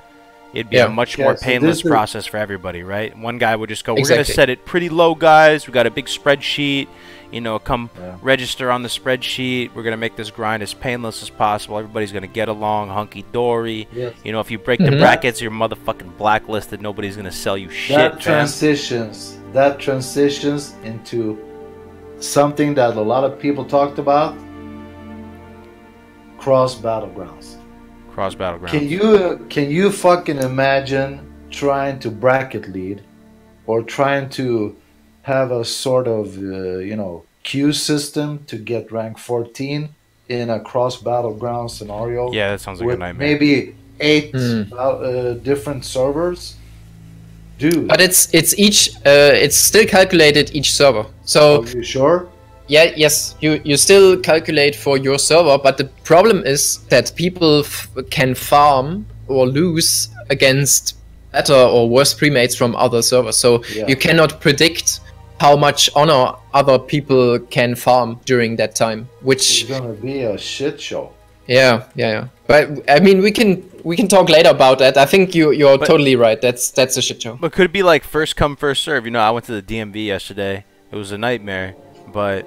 it'd be a much more so painless process for everybody, right? One guy would just go, we're Exactly. going to set it pretty low, guys. We got a big spreadsheet. You know, come register on the spreadsheet. We're going to make this grind as painless as possible. Everybody's going to get along hunky-dory. Yes. You know, if you break the brackets, you're motherfucking blacklisted. Nobody's going to sell you shit, that transitions into something that a lot of people talked about: cross battlegrounds. Cross battlegrounds. Can you fucking imagine trying to bracket lead, or trying to have a sort of queue system to get rank 14 in a cross battleground scenario? Yeah, that sounds like a with nightmare. maybe 8 different servers, dude. But it's still calculated each server. So Are you sure? yeah, yes, you still calculate for your server, but the problem is that people can farm or lose against better or worse premates from other servers. So you cannot predict how much honor other people can farm during that time, which It's gonna be a shit show. yeah. But I mean, we can talk later about that. I think you're totally right. That's a shit show. But could it be like first come, first serve? You know, I went to the DMV yesterday. It was a nightmare, but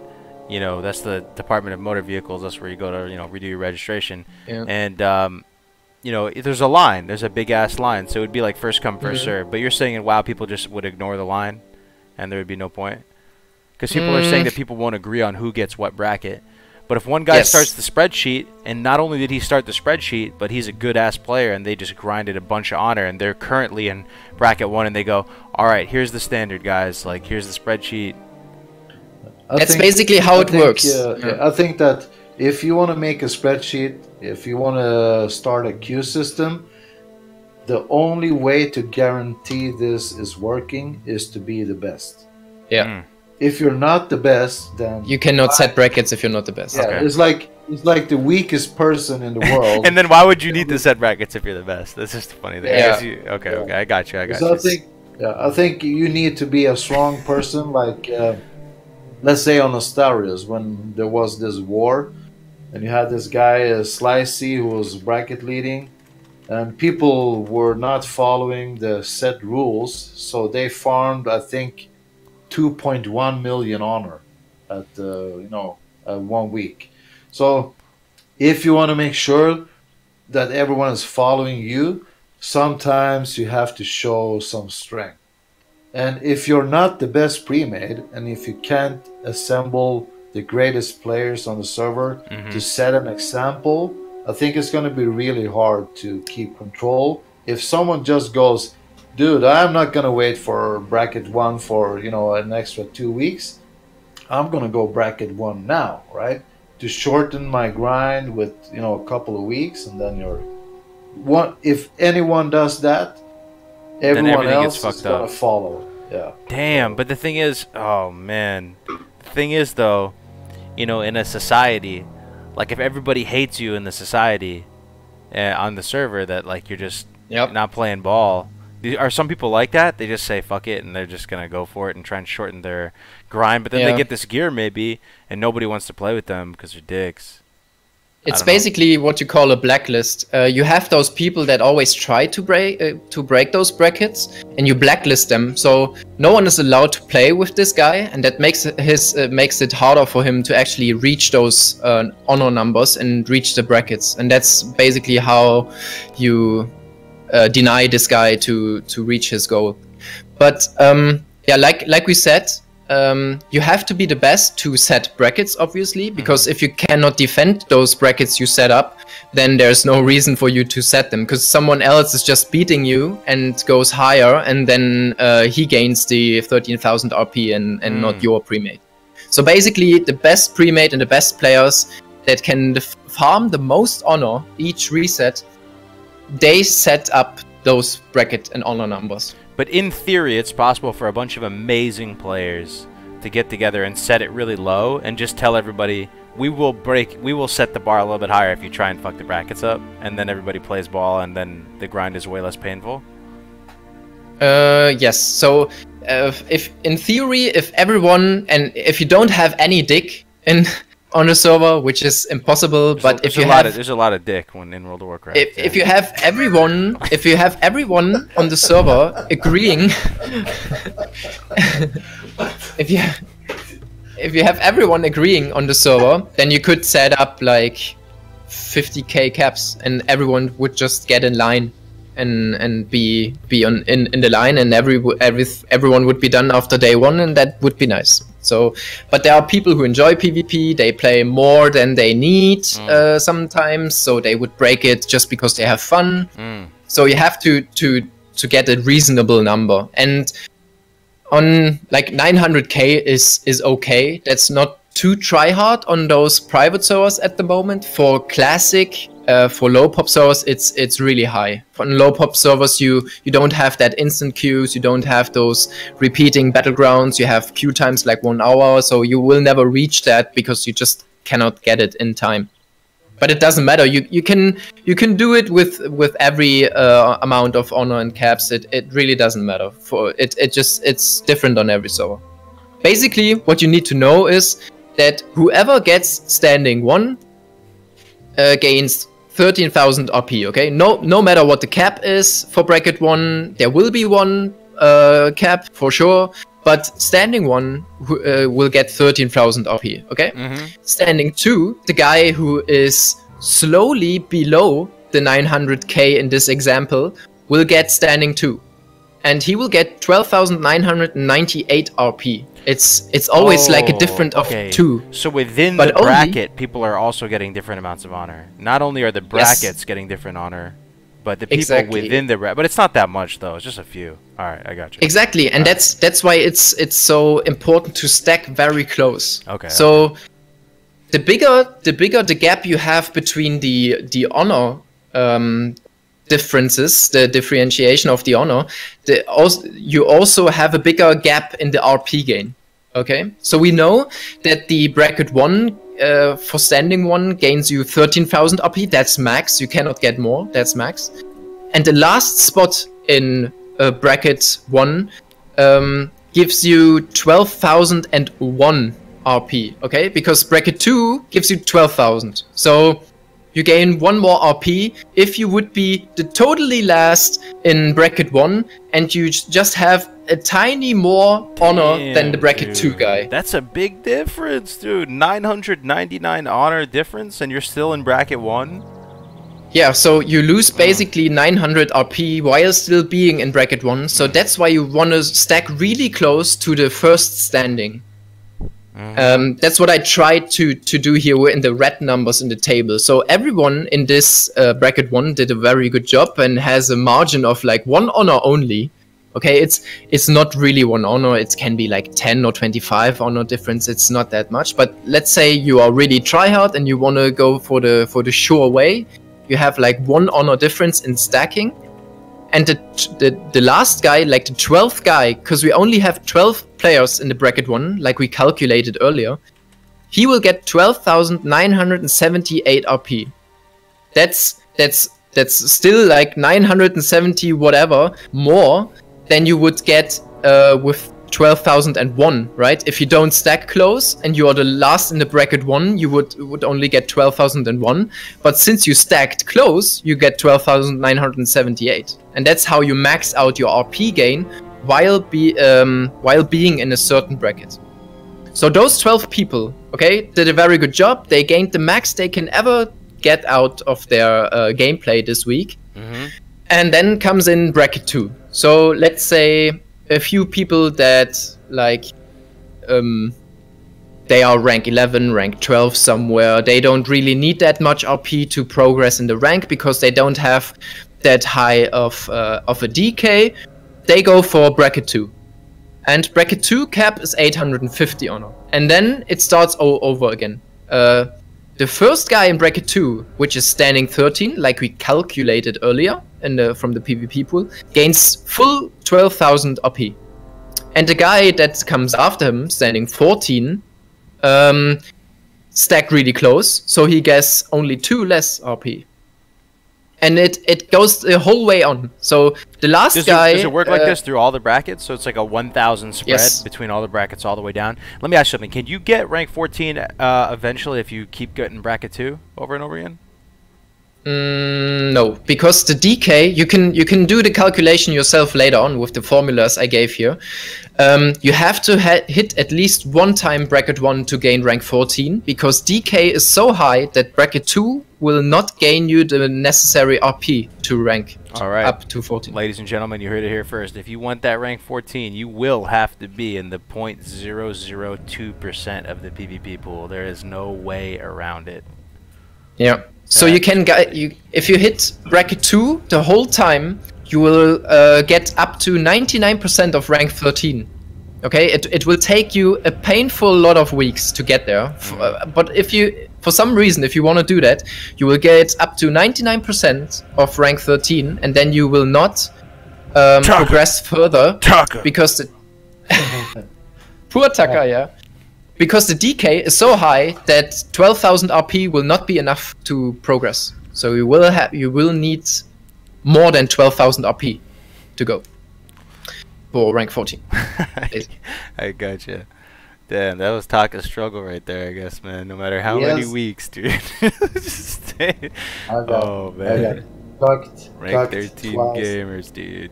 you know, that's the Department of Motor Vehicles. That's where you go to, you know, redo your registration. Yeah. And you know, there's a line. There's a big ass line. So it would be like first come, first serve. But you're saying in WoW people just would ignore the line, and there would be no point, because people are saying that people won't agree on who gets what bracket. But if one guy starts the spreadsheet, and not only did he start the spreadsheet, but he's a good ass player, and they just grinded a bunch of honor, and they're currently in bracket 1, and they go, all right, here's the standard, guys. Like, here's the spreadsheet. That's basically how it works. I think that if you want to make a spreadsheet, if you want to start a queue system, the only way to guarantee this is working is to be the best. Yeah. If you're not the best, then You cannot set brackets if you're not the best. yeah, Okay. it's like the weakest person in the world. And then why would you need to set brackets if you're the best? That's just a funny thing. Yeah. Okay, I got you. So I think you need to be a strong person. Like, let's say on Astarias, when there was this war, and you had this guy Slicey who was bracket leading, and people were not following the set rules, so they farmed, I think, 2.1 million honor at 1 week. So if you want to make sure that everyone is following you, sometimes you have to show some strength. And if you're not the best pre-made, and if you can't assemble the greatest players on the server to set an example, I think it's going to be really hard to keep control. If someone just goes, dude, I'm not going to wait for bracket 1 for, an extra 2 weeks. I'm going to go bracket 1 now, right? To shorten my grind with, a couple of weeks, and then if anyone does that, everyone else is going to follow. Yeah. Damn, but the thing is, oh man. The thing is though, in a society, like if everybody hates you in the society on the server, that like you're just not playing ball. Are some people like that? They just say fuck it and they're just gonna go for it and try and shorten their grind, but then they get this gear maybe and nobody wants to play with them because they're dicks. It's basically what you call a blacklist. You have those people that always try to break those brackets, and you blacklist them. So no one is allowed to play with this guy, and that makes it harder for him to actually reach those honor numbers and reach the brackets. And that's basically how you deny this guy to reach his goal. But like we said, you have to be the best to set brackets, obviously, because if you cannot defend those brackets you set up, then there's no reason for you to set them, because someone else is just beating you and goes higher, and then he gains the 13,000 RP and not your premate. So basically, the best premate and the best players that can farm the most honor each reset, they set up those bracket and honor numbers. But in theory, it's possible for a bunch of amazing players to get together and set it really low and just tell everybody, we will set the bar a little bit higher if you try and fuck the brackets up, and then everybody plays ball, and then the grind is way less painful. Yes. So, if in theory, if everyone, and if you don't have any dick in on the server, which is impossible. But if you have, there's a lot of dick when in World of Warcraft. If you have everyone, on the server agreeing, if you have everyone agreeing on the server, then you could set up like 50k caps, and everyone would just get in line and be in the line, and everyone would be done after day one, and that would be nice. So, but there are people who enjoy PvP. They play more than they need sometimes, so they would break it just because they have fun. So you have to get a reasonable number, and on like 900k is okay. That's not too try hard on those private servers at the moment. For classic, for low pop servers, it's really high. On low pop servers, you don't have that instant queues, you don't have those repeating battlegrounds, you have queue times like 1 hour, so you will never reach that because you just cannot get it in time. But it doesn't matter. You can do it with every amount of honor and caps. It really doesn't matter. It's different on every server. Basically, what you need to know is that whoever gets standing 1 gains 13,000 RP. Okay, no matter what the cap is for bracket 1, there will be 1 cap for sure. But standing 1 will get 13,000 RP. Okay, standing 2, the guy who is slowly below the 900k in this example, will get standing 2, and he will get 12,998 RP. It's always like a difference of 2. So within the bracket, people are also getting different amounts of honor. Not only are the brackets getting different honor, but the people within the bracket. But it's not that much though. It's just a few. All right, I got you. Exactly, and that's why it's so important to stack very close. Okay. So the bigger the gap you have between the honor differences, the differentiation of the honor, you also have a bigger gap in the RP gain. Okay, so we know that the bracket 1 for standing 1 gains you 13,000 RP. That's max. You cannot get more. That's max. And the last spot in bracket 1 gives you 12,001 RP. Okay, because bracket 2 gives you 12,000. So you gain 1 more RP if you would be the totally last in bracket 1, and you just have a tiny more honor than the bracket 2 guy. That's a big difference, dude. 999 honor difference, and you're still in bracket 1? Yeah, so you lose basically 900 RP while still being in bracket 1, so that's why you want to stack really close to the first standing. That's what I tried to do here in the red numbers in the table. So everyone in this bracket 1 did a very good job and has a margin of like 1 honor only. Okay, it's not really 1 honor. It can be like 10 or 25 honor difference. It's not that much. But let's say you are really tryhard and you want to go for the sure way. You have like 1 honor difference in stacking. And the last guy, like the 12th guy, because we only have 12 players in the bracket 1, like we calculated earlier, he will get 12,978 RP. That's still like 970 whatever more than you would get with 12,001, right? If you don't stack close and you are the last in the bracket 1, you would only get 12,001. But since you stacked close, you get 12,978, and that's how you max out your RP gain while being in a certain bracket. So those 12 people, okay, did a very good job. They gained the max they can ever get out of their gameplay this week. And then comes in bracket 2. So let's say a few people that like they are rank 11, rank 12 somewhere. They don't really need that much RP to progress in the rank because they don't have that high of a DK. They go for bracket 2. And bracket 2 cap is 850 honor. And then it starts all over again. The first guy in bracket 2, which is standing 13, like we calculated earlier from the PvP pool, gains full 12,000 RP. And the guy that comes after him, standing 14, stacked really close, so he gets only 2 less RP. and it goes the whole way on. So the last does guy... Does it work like this through all the brackets? So it's like a 1,000 spread Yes. between all the brackets all the way down? Let me ask you something. Can you get rank 14 eventually if you keep getting bracket 2 over and over again? No, because the DK, you can do the calculation yourself later on with the formulas I gave here. You have to hit at least one time bracket 1 to gain rank 14, because DK is so high that bracket 2 will not gain you the necessary RP to rank up to 14. Ladies and gentlemen, you heard it here first. If you want that rank 14, you will have to be in the 0.002% of the PvP pool. There is no way around it. Yeah. So you can if you hit bracket 2 the whole time, you will get up to 99% of rank 13. Okay, it will take you a painful lot of weeks to get there. But if you, for some reason, if you want to do that, you will get up to 99% of rank 13, and then you will not progress further. Taka. Because the poor Taka, yeah. Because the DK is so high that 12,000 RP will not be enough to progress. So you will need more than 12,000 RP to go for rank 14. I gotcha. Damn, that was Taka's struggle right there, I guess, man. No matter how many weeks, dude. Just stay. Oh man. Rank 13 gamers, dude.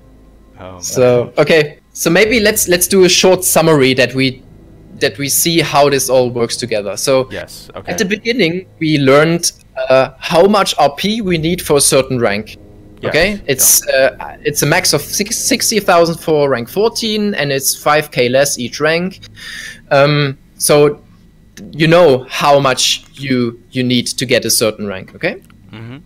Oh, so okay, so maybe let's do a short summary that we see how this all works together. So yes, okay. At the beginning, we learned how much RP we need for a certain rank. Yes. Okay, it's a max of 60,000 for rank 14, and it's 5k less each rank. So you know how much you need to get a certain rank. Okay. Mm-hmm.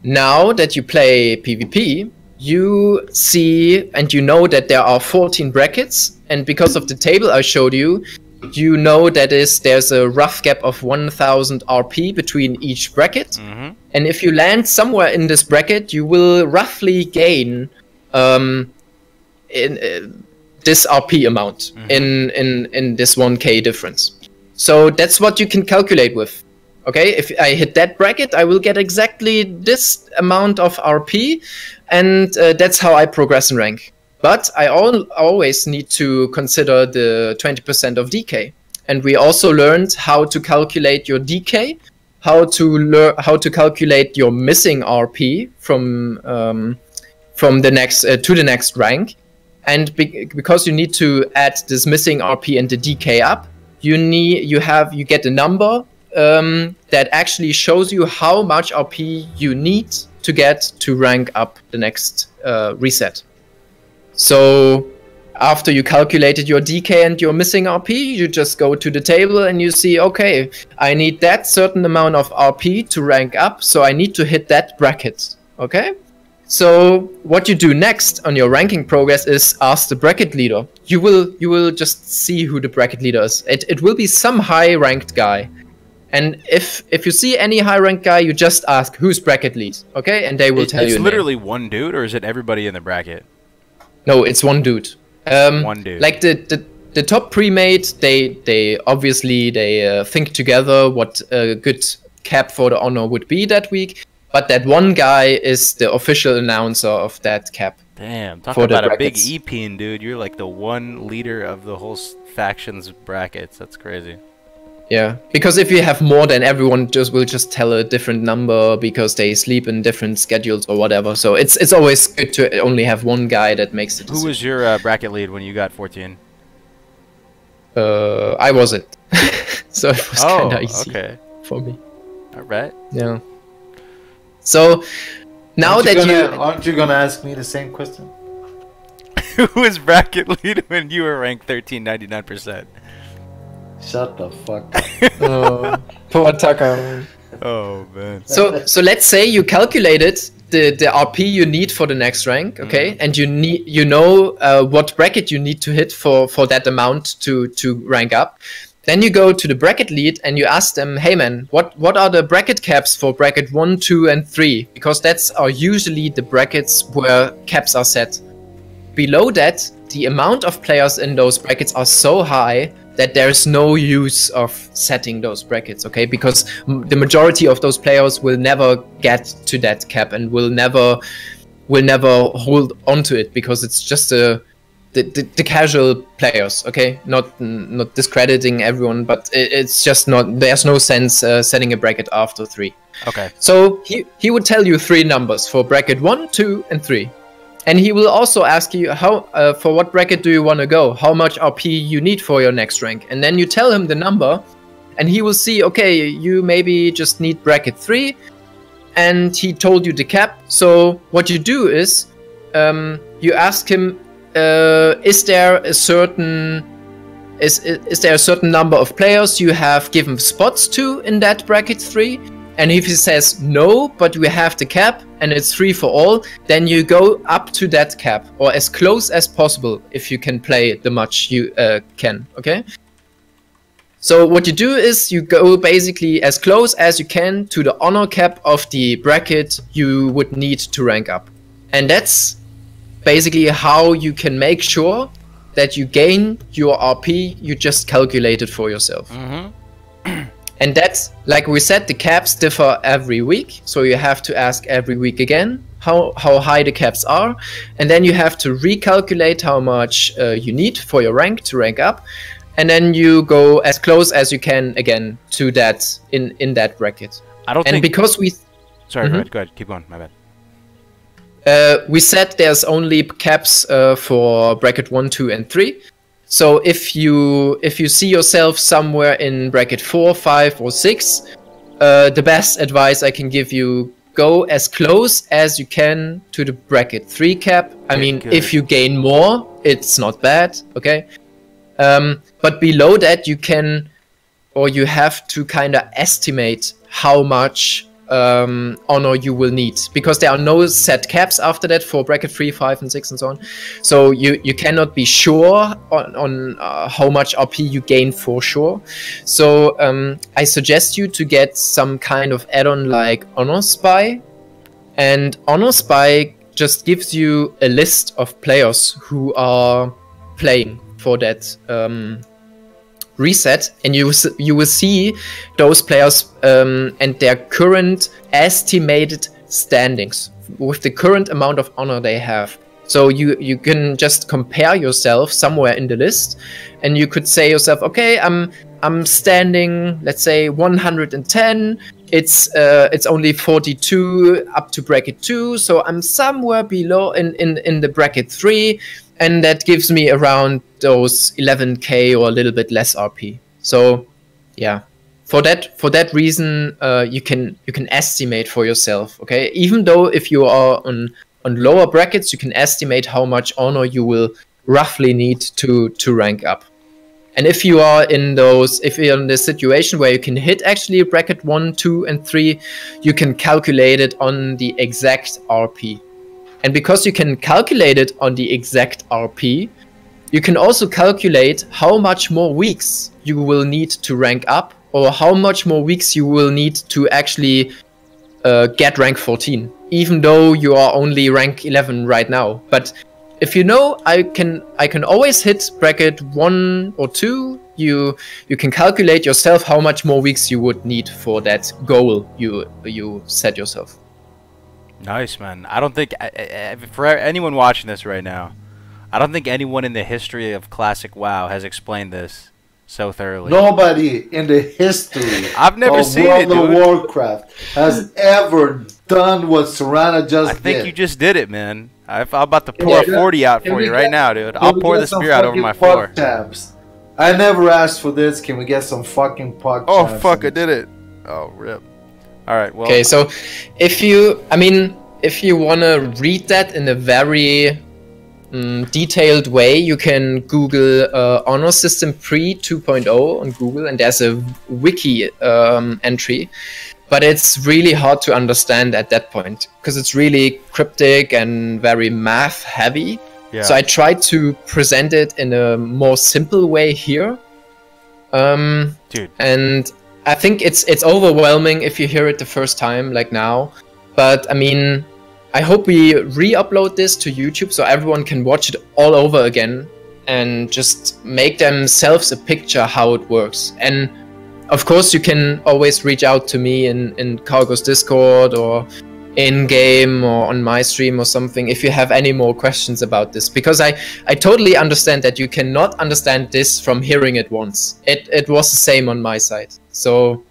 Now that you play PvP, you see and you know that there are 14 brackets, and because of the table I showed you, you know that there's a rough gap of 1,000 RP between each bracket. Mm-hmm. And if you land somewhere in this bracket, you will roughly gain this RP amount in this 1k difference. So that's what you can calculate with. Okay, if I hit that bracket, I will get exactly this amount of RP, and that's how I progress in rank. But I always need to consider the 20% of DK. And we also learned how to calculate your DK, how to calculate your missing RP from the next to the next rank. And because you need to add this missing RP and the DK up, you get a number that actually shows you how much RP you need to get to rank up the next reset. So after you calculated your DK and your missing RP, you just go to the table and you see, okay, I need that certain amount of RP to rank up, so I need to hit that bracket. Okay? So what you do next on your ranking progress is ask the bracket leader. You will just see who the bracket leader is. It will be some high ranked guy. And if you see any high ranked guy, you just ask who's bracket lead, okay? And they will tell you. It's literally one dude, or is it everybody in the bracket? No, it's one dude. One dude. Like the top pre-made, they obviously think together what a good cap for the honor would be that week. But that one guy is the official announcer of that cap. Damn, talk about a big EP, dude. You're like the one leader of the whole faction's brackets. That's crazy. Yeah, because if you have more, then everyone will just tell a different number because they sleep in different schedules or whatever. So it's always good to only have one guy that makes it. Who was your bracket lead when you got 14? I was it. So it was kind of easy for me. All right. Yeah. So now aren't you gonna ask me the same question? Who was bracket lead when you were ranked 13.99%? Shut the fuck up. Poor Taka. Oh man. So let's say you calculated the RP you need for the next rank, okay? And you know what bracket you need to hit for that amount to rank up. Then you go to the bracket lead and you ask them, hey man, what are the bracket caps for bracket 1, 2, and 3? Because that's usually the brackets where caps are set. Below that, the amount of players in those brackets are so high that there's no use of setting those brackets, okay? Because the majority of those players will never get to that cap and will never hold onto it, because it's just the casual players, okay? Not discrediting everyone, but it's just not. There's no sense setting a bracket after 3. Okay. So he would tell you 3 numbers for bracket 1, 2, and 3. And he will also ask you for what bracket do you want to go? How much RP you need for your next rank? And then you tell him the number, and he will see, okay, you maybe just need bracket 3, and he told you the cap. So what you do is, you ask him, is there a certain number of players you have given spots to in that bracket 3? And if he says no, but we have the cap and it's free for all, then you go up to that cap, or as close as possible if you can play the much you can, okay? So what you do is you go basically as close as you can to the honor cap of the bracket you would need to rank up. And that's basically how you can make sure that you gain your RP you just calculated for yourself. And that's, like we said, the caps differ every week, so you have to ask every week again how high the caps are, and then you have to recalculate how much you need for your rank to rank up, and then you go as close as you can again to that in that bracket. I don't and think... because we... Sorry, go ahead, keep going, my bad. We said there's only caps for bracket 1, 2, and 3. So if you see yourself somewhere in bracket 4, 5, or 6, the best advice I can give you: go as close as you can to the bracket 3 cap. I mean, if you gain more, it's not bad, okay? But below that, you can, or you have to kind of estimate how much honor you will need, because there are no set caps after that for bracket 3, 5, and 6 and so on. So you cannot be sure on how much RP you gain for sure. So I suggest you to get some kind of add-on like Honor Spy, and Honor Spy just gives you a list of players who are playing for that reset, and you will see those players and their current estimated standings with the current amount of honor they have. So you can just compare yourself somewhere in the list, and you could say yourself, okay, I'm standing, let's say 110. It's only 42 up to bracket 2, so I'm somewhere below in the bracket 3. And that gives me around those 11k or a little bit less RP. So, yeah, for that reason, you can estimate for yourself. Okay, even though if you are on lower brackets, you can estimate how much honor you will roughly need to rank up. And if you are in the situation where you can hit actually bracket 1, 2, and 3, you can calculate it on the exact RP. And because you can calculate it on the exact RP, you can also calculate how much more weeks you will need to rank up, or how much more weeks you will need to actually get rank 14, even though you are only rank 11 right now. But if you know, I can always hit bracket 1 or 2, you can calculate yourself how much more weeks you would need for that goal you set yourself. Nice, man. I don't think, for anyone watching this right now, I don't think anyone in the history of classic WoW has explained this so thoroughly. Nobody in the history I've never seen World it, of dude. Warcraft has ever done what Sorrana just did. I think you just did it, man. I'm about to pour a 40 out for you right now, dude. I'll pour this beer out over my floor. Tabs? I never asked for this. Can we get some fucking puck Oh, tabs? fuck, I did it. Oh, rip. Alright, well... Okay, so if you want to read that in a very detailed way, you can Google Honor System Pre 2.0 on Google, and there's a wiki entry. But it's really hard to understand at that point, because it's really cryptic and very math heavy. Yeah. So I tried to present it in a more simple way here. Dude. And I think it's overwhelming if you hear it the first time, like now. But I mean, I hope we re-upload this to YouTube so everyone can watch it all over again and just make themselves a picture how it works. And of course, you can always reach out to me in Kargoz Discord or in-game or on my stream or something if you have any more questions about this. Because I totally understand that you cannot understand this from hearing it once. It was the same on my side. So,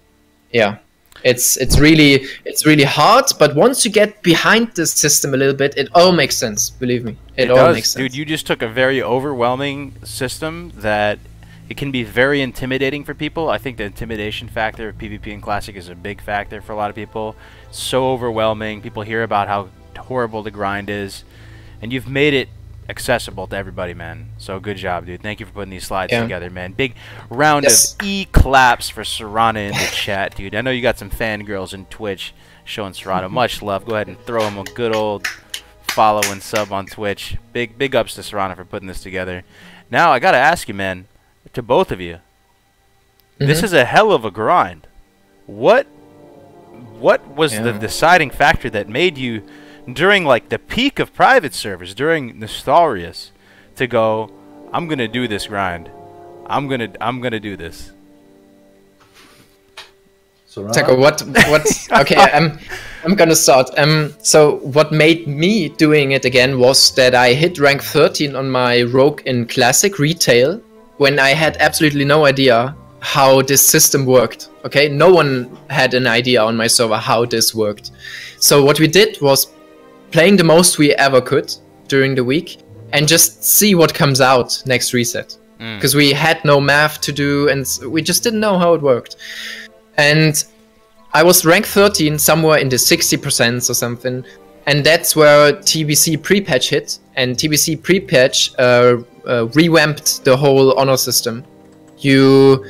yeah. It's really hard, but once you get behind the system a little bit, it all makes sense. Believe me, it all makes sense. Dude, you just took a very overwhelming system that it can be very intimidating for people. I think the intimidation factor of PvP and Classic is a big factor for a lot of people. So overwhelming. People hear about how horrible the grind is, and you've made it accessible to everybody, man. So good job, dude. Thank you for putting these slides together, man. Big round of E-claps for Sorrana in the chat, dude. I know you got some fangirls in Twitch showing Sorrana much love. Go ahead and throw him a good old follow and sub on Twitch. Big ups to Sorrana for putting this together. Now I gotta ask you, man, to both of you, this is a hell of a grind. What was the deciding factor that made you, during like the peak of private servers, during Nostalrius, to go, I'm gonna do this grind. I'm gonna do this. Taka, what okay, I'm gonna start. So what made me doing it again was that I hit rank 13 on my rogue in Classic Retail when I had absolutely no idea how this system worked. Okay, no one had an idea on my server how this worked. So what we did was playing the most we ever could during the week and just see what comes out next reset. Because we had no math to do and we just didn't know how it worked. And I was rank 13, somewhere in the 60% or something. And that's where TBC pre-patch hit. And TBC pre-patch revamped the whole honor system. You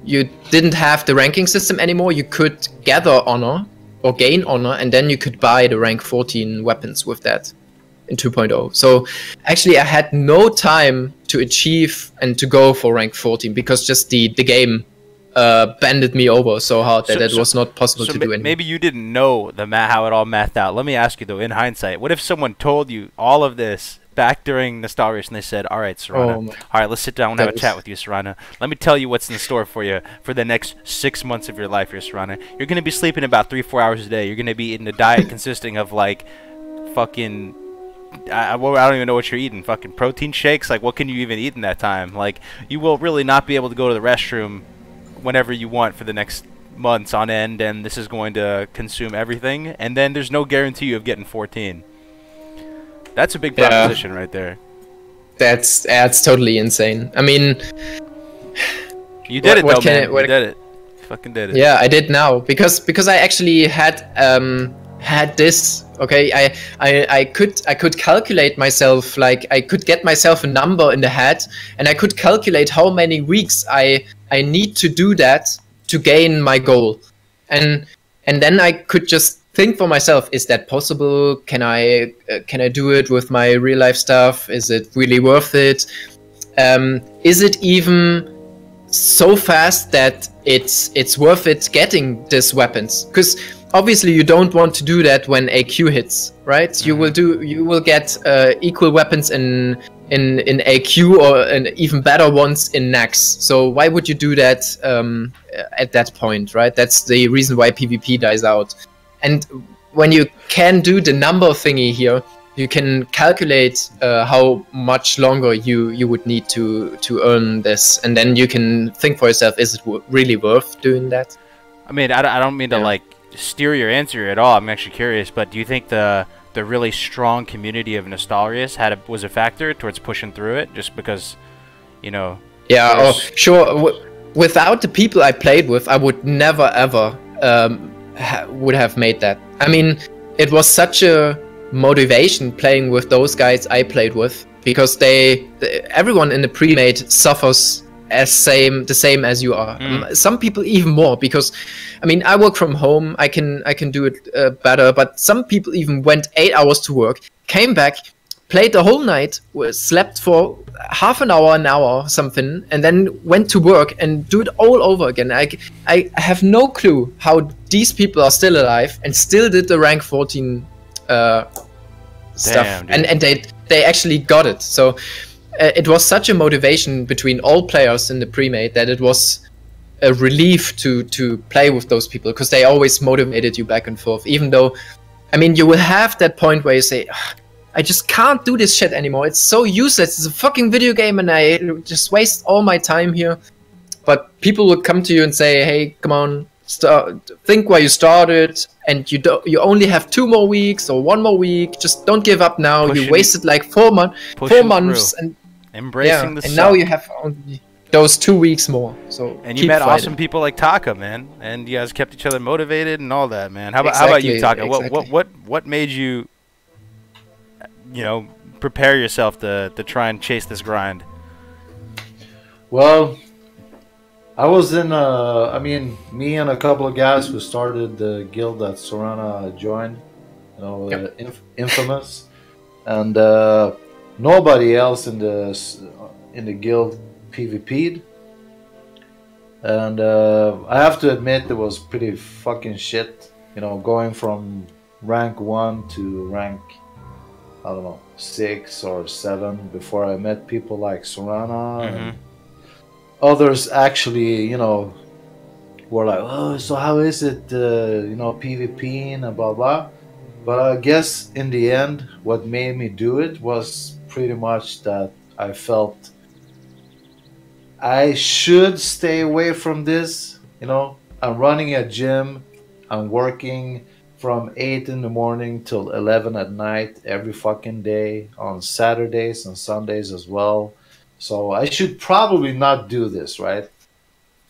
didn't have the ranking system anymore. You could gather honor or gain honor, and then you could buy the rank 14 weapons with that in 2.0. So actually I had no time to achieve and to go for rank 14 because just the game banded me over so hard that it was not possible to do anything. Maybe you didn't know how it all mathed out. Let me ask you though, in hindsight, what if someone told you all of this back during Nostalrius and they said, all right, Sorrana, all right, let's sit down and have a chat with you, Sorrana. Let me tell you what's in store for you for the next 6 months of your life here, Sorrana. You're going to be sleeping about 3-4 hours a day. You're going to be eating a diet consisting of like fucking, I don't even know what you're eating, fucking protein shakes. Like what can you even eat in that time? Like you will really not be able to go to the restroom whenever you want for the next months on end, and this is going to consume everything, and then there's no guarantee of getting 14. That's a big proposition right there. That's totally insane. I mean, you did it though, man. You did it. You fucking did it. Yeah, I did now because I actually had this. Okay, I could calculate myself, like I could get myself a number in the head, and I could calculate how many weeks I need to do that to gain my goal, and then I could just think for myself, is that possible? Can I do it with my real life stuff? Is it really worth it? Is it even so fast that it's worth it getting these weapons? Because obviously you don't want to do that when AQ hits, right? You will get equal weapons in AQ or even better ones in Nax. So why would you do that at that point, right? That's the reason why PvP dies out. And when you can do the number thingy here, you can calculate how much longer you would need to earn this, and then you can think for yourself: is it really worth doing that? I mean, I don't mean to like steer your answer at all. I'm actually curious, but do you think the really strong community of Nostalrius was a factor towards pushing through it, just because, you know? Yeah, oh, sure. Without the people I played with, I would never ever would have made that. I mean, it was such a motivation playing with those guys I played with, because everyone in the pre-made suffers the same as you are. Some people even more, because I mean, I work from home, I can do it better, but some people even went 8 hours to work, came back, played the whole night, slept for half an hour, something, and then went to work and do it all over again. I have no clue how these people are still alive and still did the rank 14 stuff, Damn, and they actually got it. So it was such a motivation between all players in the pre-made that it was a relief to play with those people, because they always motivated you back and forth. Even though, I mean, you will have that point where you say, I just can't do this shit anymore. It's so useless. It's a fucking video game and I just waste all my time here. But people will come to you and say, hey, come on, think where you started, and you only have 2 more weeks or 1 more week. Just don't give up now. You wasted like 4 months and embracing the and now you have only those 2 weeks more. So and you met awesome people like Taka, man, and you guys kept each other motivated and all that, man. How about you, Taka? What made you, you know, prepare yourself to try and chase this grind? Well, I was in, I mean, me and a couple of guys who started the guild that Sorrana joined, you know, Infamous, and nobody else in the guild PvP'd, and I have to admit it was pretty fucking shit, you know, going from rank 1 to rank, I don't know, 6 or 7 before I met people like Sorrana. And others actually, you know, were like, oh, so how is it, you know, PvP and blah blah. But I guess in the end, what made me do it was pretty much that I felt I should stay away from this. You know, I'm running a gym, I'm working from 8 in the morning till 11 at night every fucking day, on Saturdays and Sundays as well. So I should probably not do this, right?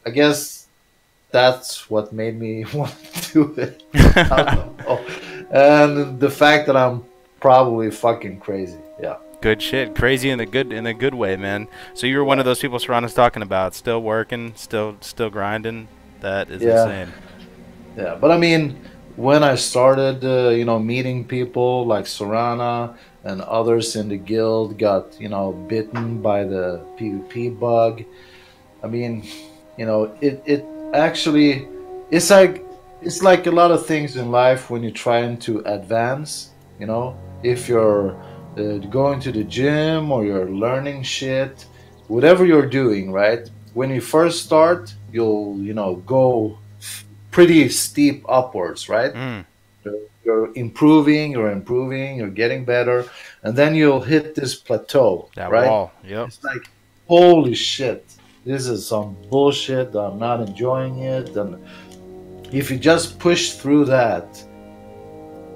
I guess that's what made me want to do it. I don't know. And the fact that I'm probably fucking crazy. Yeah. Good shit. Crazy in a good way, man. So you were one of those people Sorrana's talking about, still working, still grinding. That is insane. Yeah, but I mean, when I started, you know, meeting people like Sorrana and others in the guild got, you know, bitten by the PvP bug. I mean, you know, it actually, it's like a lot of things in life when you're trying to advance, you know, if you're going to the gym or you're learning shit, whatever you're doing, right? When you first start, you'll, you know, go pretty steep upwards, right? You're improving, you're getting better, and then you'll hit this plateau, that right? wall. Yep. It's like, holy shit, this is some bullshit. I'm not enjoying it. And if you just push through that,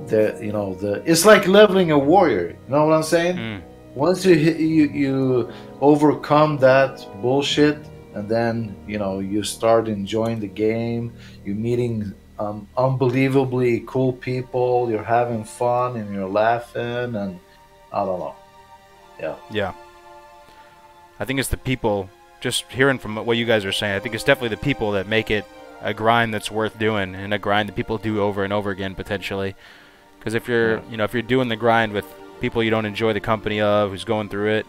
it's like leveling a warrior. You know what I'm saying? Once you overcome that bullshit, and then, you know, you start enjoying the game, you're meeting unbelievably cool people, you're having fun and you're laughing, and I don't know. Yeah. I think it's the people, just hearing from what you guys are saying, I think it's definitely the people that make it a grind that's worth doing, and a grind that people do over and over again potentially. Because if you're, you know, if you're doing the grind with people you don't enjoy the company of, who's going through it,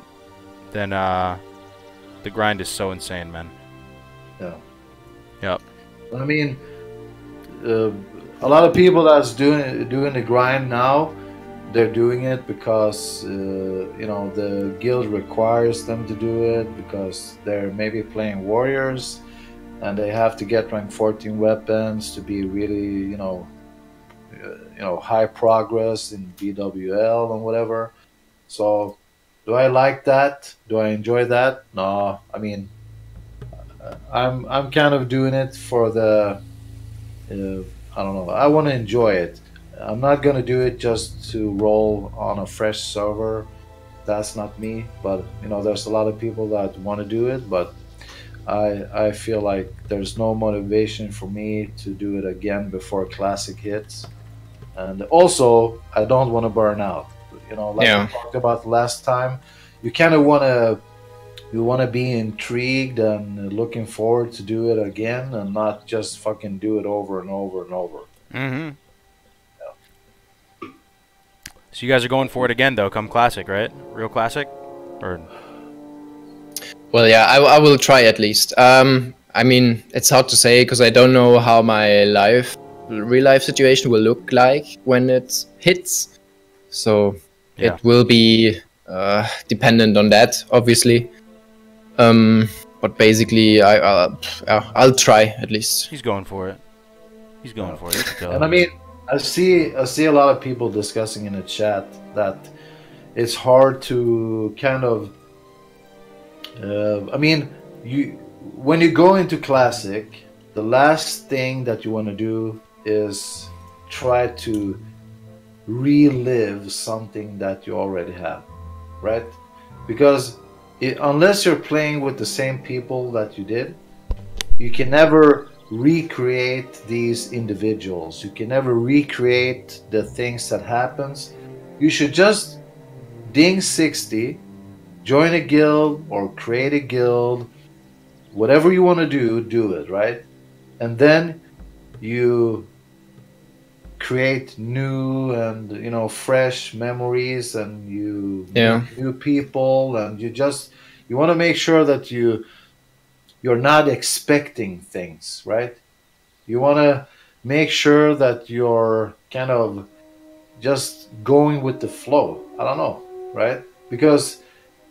then the grind is so insane, man. Yeah. Yep. I mean, a lot of people that's doing the grind now, they're doing it because you know, the guild requires them to do it, because they're maybe playing warriors and they have to get rank 14 weapons to be really, you know, high progress in BWL and whatever. So do I like that? Do I enjoy that? No. I mean, I'm kind of doing it for the I don't know, I want to enjoy it. I'm not gonna do it just to roll on a fresh server. That's not me. But, you know, there's a lot of people that want to do it, but I feel like there's no motivation for me to do it again before Classic hits. And also, I don't want to burn out. You know, like we talked about last time, you kind of want to be intrigued and looking forward to do it again, and not just fucking do it over and over and over. So you guys are going for it again, though, come Classic, right? Real Classic? Or... Well, yeah, I will try at least. I mean, it's hard to say because I don't know how my real life situation will look like when it hits. so Yeah. it will be dependent on that, obviously. But basically, I'll try at least. He's going for it. He's going for it. You can tell. And I mean, I see a lot of people discussing in the chat that it's hard to kind of. I mean, when you go into classic, the last thing that you want to do is try to relive something that you already have, right? Because unless you're playing with the same people that you did, you can never recreate these individuals. You can never recreate the things that happens. You should just ding 60, join a guild or create a guild, whatever you want to do it, right? And then you create new and fresh memories, and you meet new people, and you want to make sure that you're not expecting things, right? You want to make sure that you're kind of just going with the flow. I don't know, right? Because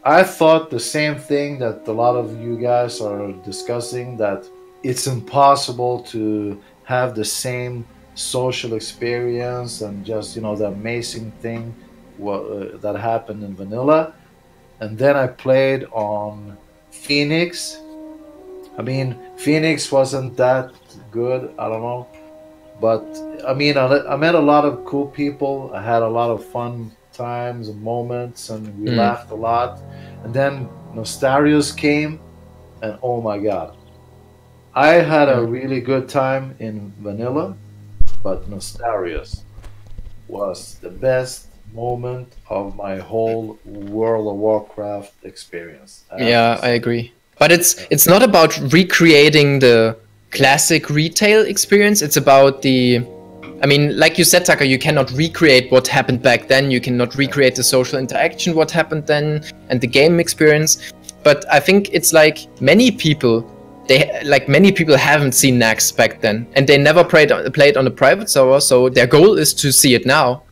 I thought the same thing that a lot of you guys are discussing, that it's impossible to have the same social experience and just the amazing thing that happened in vanilla. And then I played on Phoenix. I mean, Phoenix wasn't that good, I don't know, but I mean, I met a lot of cool people. I had a lot of fun times and moments, and we laughed a lot. And then Nostarius came, and oh my god, I had a really good time in vanilla, but Nostarius was the best moment of my whole World of Warcraft experience. Yeah, I agree. But it's not about recreating the classic retail experience. It's about I mean, like you said, Taka, you cannot recreate what happened back then. You cannot recreate the social interaction, what happened then, and the game experience. But I think it's like many people haven't seen Nax back then, and they never played on a private server. So their goal is to see it now,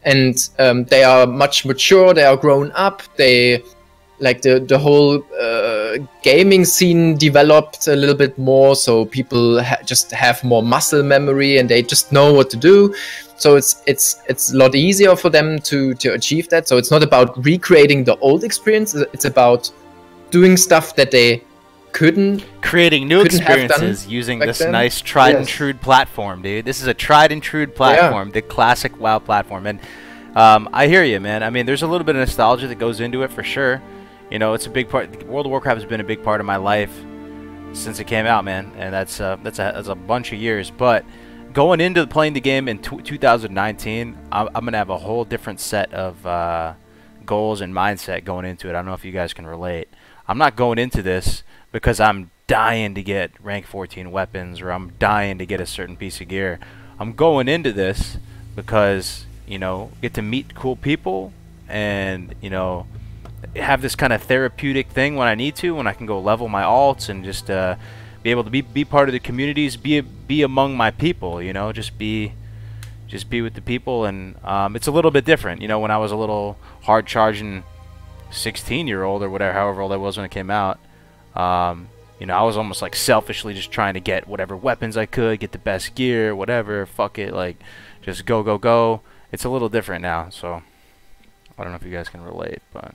and they are much mature. They are grown up. They like the whole gaming scene developed a little bit more, so people just have more muscle memory and they just know what to do. So it's a lot easier for them to achieve that. So it's not about recreating the old experience. It's about doing stuff that they creating new experiences using this then. Nice tried and true platform, dude. This is a tried and true platform, the classic WoW platform. And I hear you, man. I mean, there's a little bit of nostalgia that goes into it for sure. It's a big part. World of Warcraft has been a big part of my life since it came out, man, and that's a bunch of years. But going into playing the game in 2019, I'm gonna have a whole different set of goals and mindset going into it. I don't know if you guys can relate. I'm not going into this because I'm dying to get rank 14 weapons or I'm dying to get a certain piece of gear. I'm going into this because get to meet cool people and have this kind of therapeutic thing when I need to, when I can go level my alts and just be able to be part of the communities, be among my people, just be with the people. And it's a little bit different, when I was a little hard charging 16-year-old or whatever, however old I was when it came out, I was almost like selfishly just trying to get whatever weapons I could, get the best gear, whatever, fuck it, like just go. It's a little different now, so I don't know if you guys can relate, but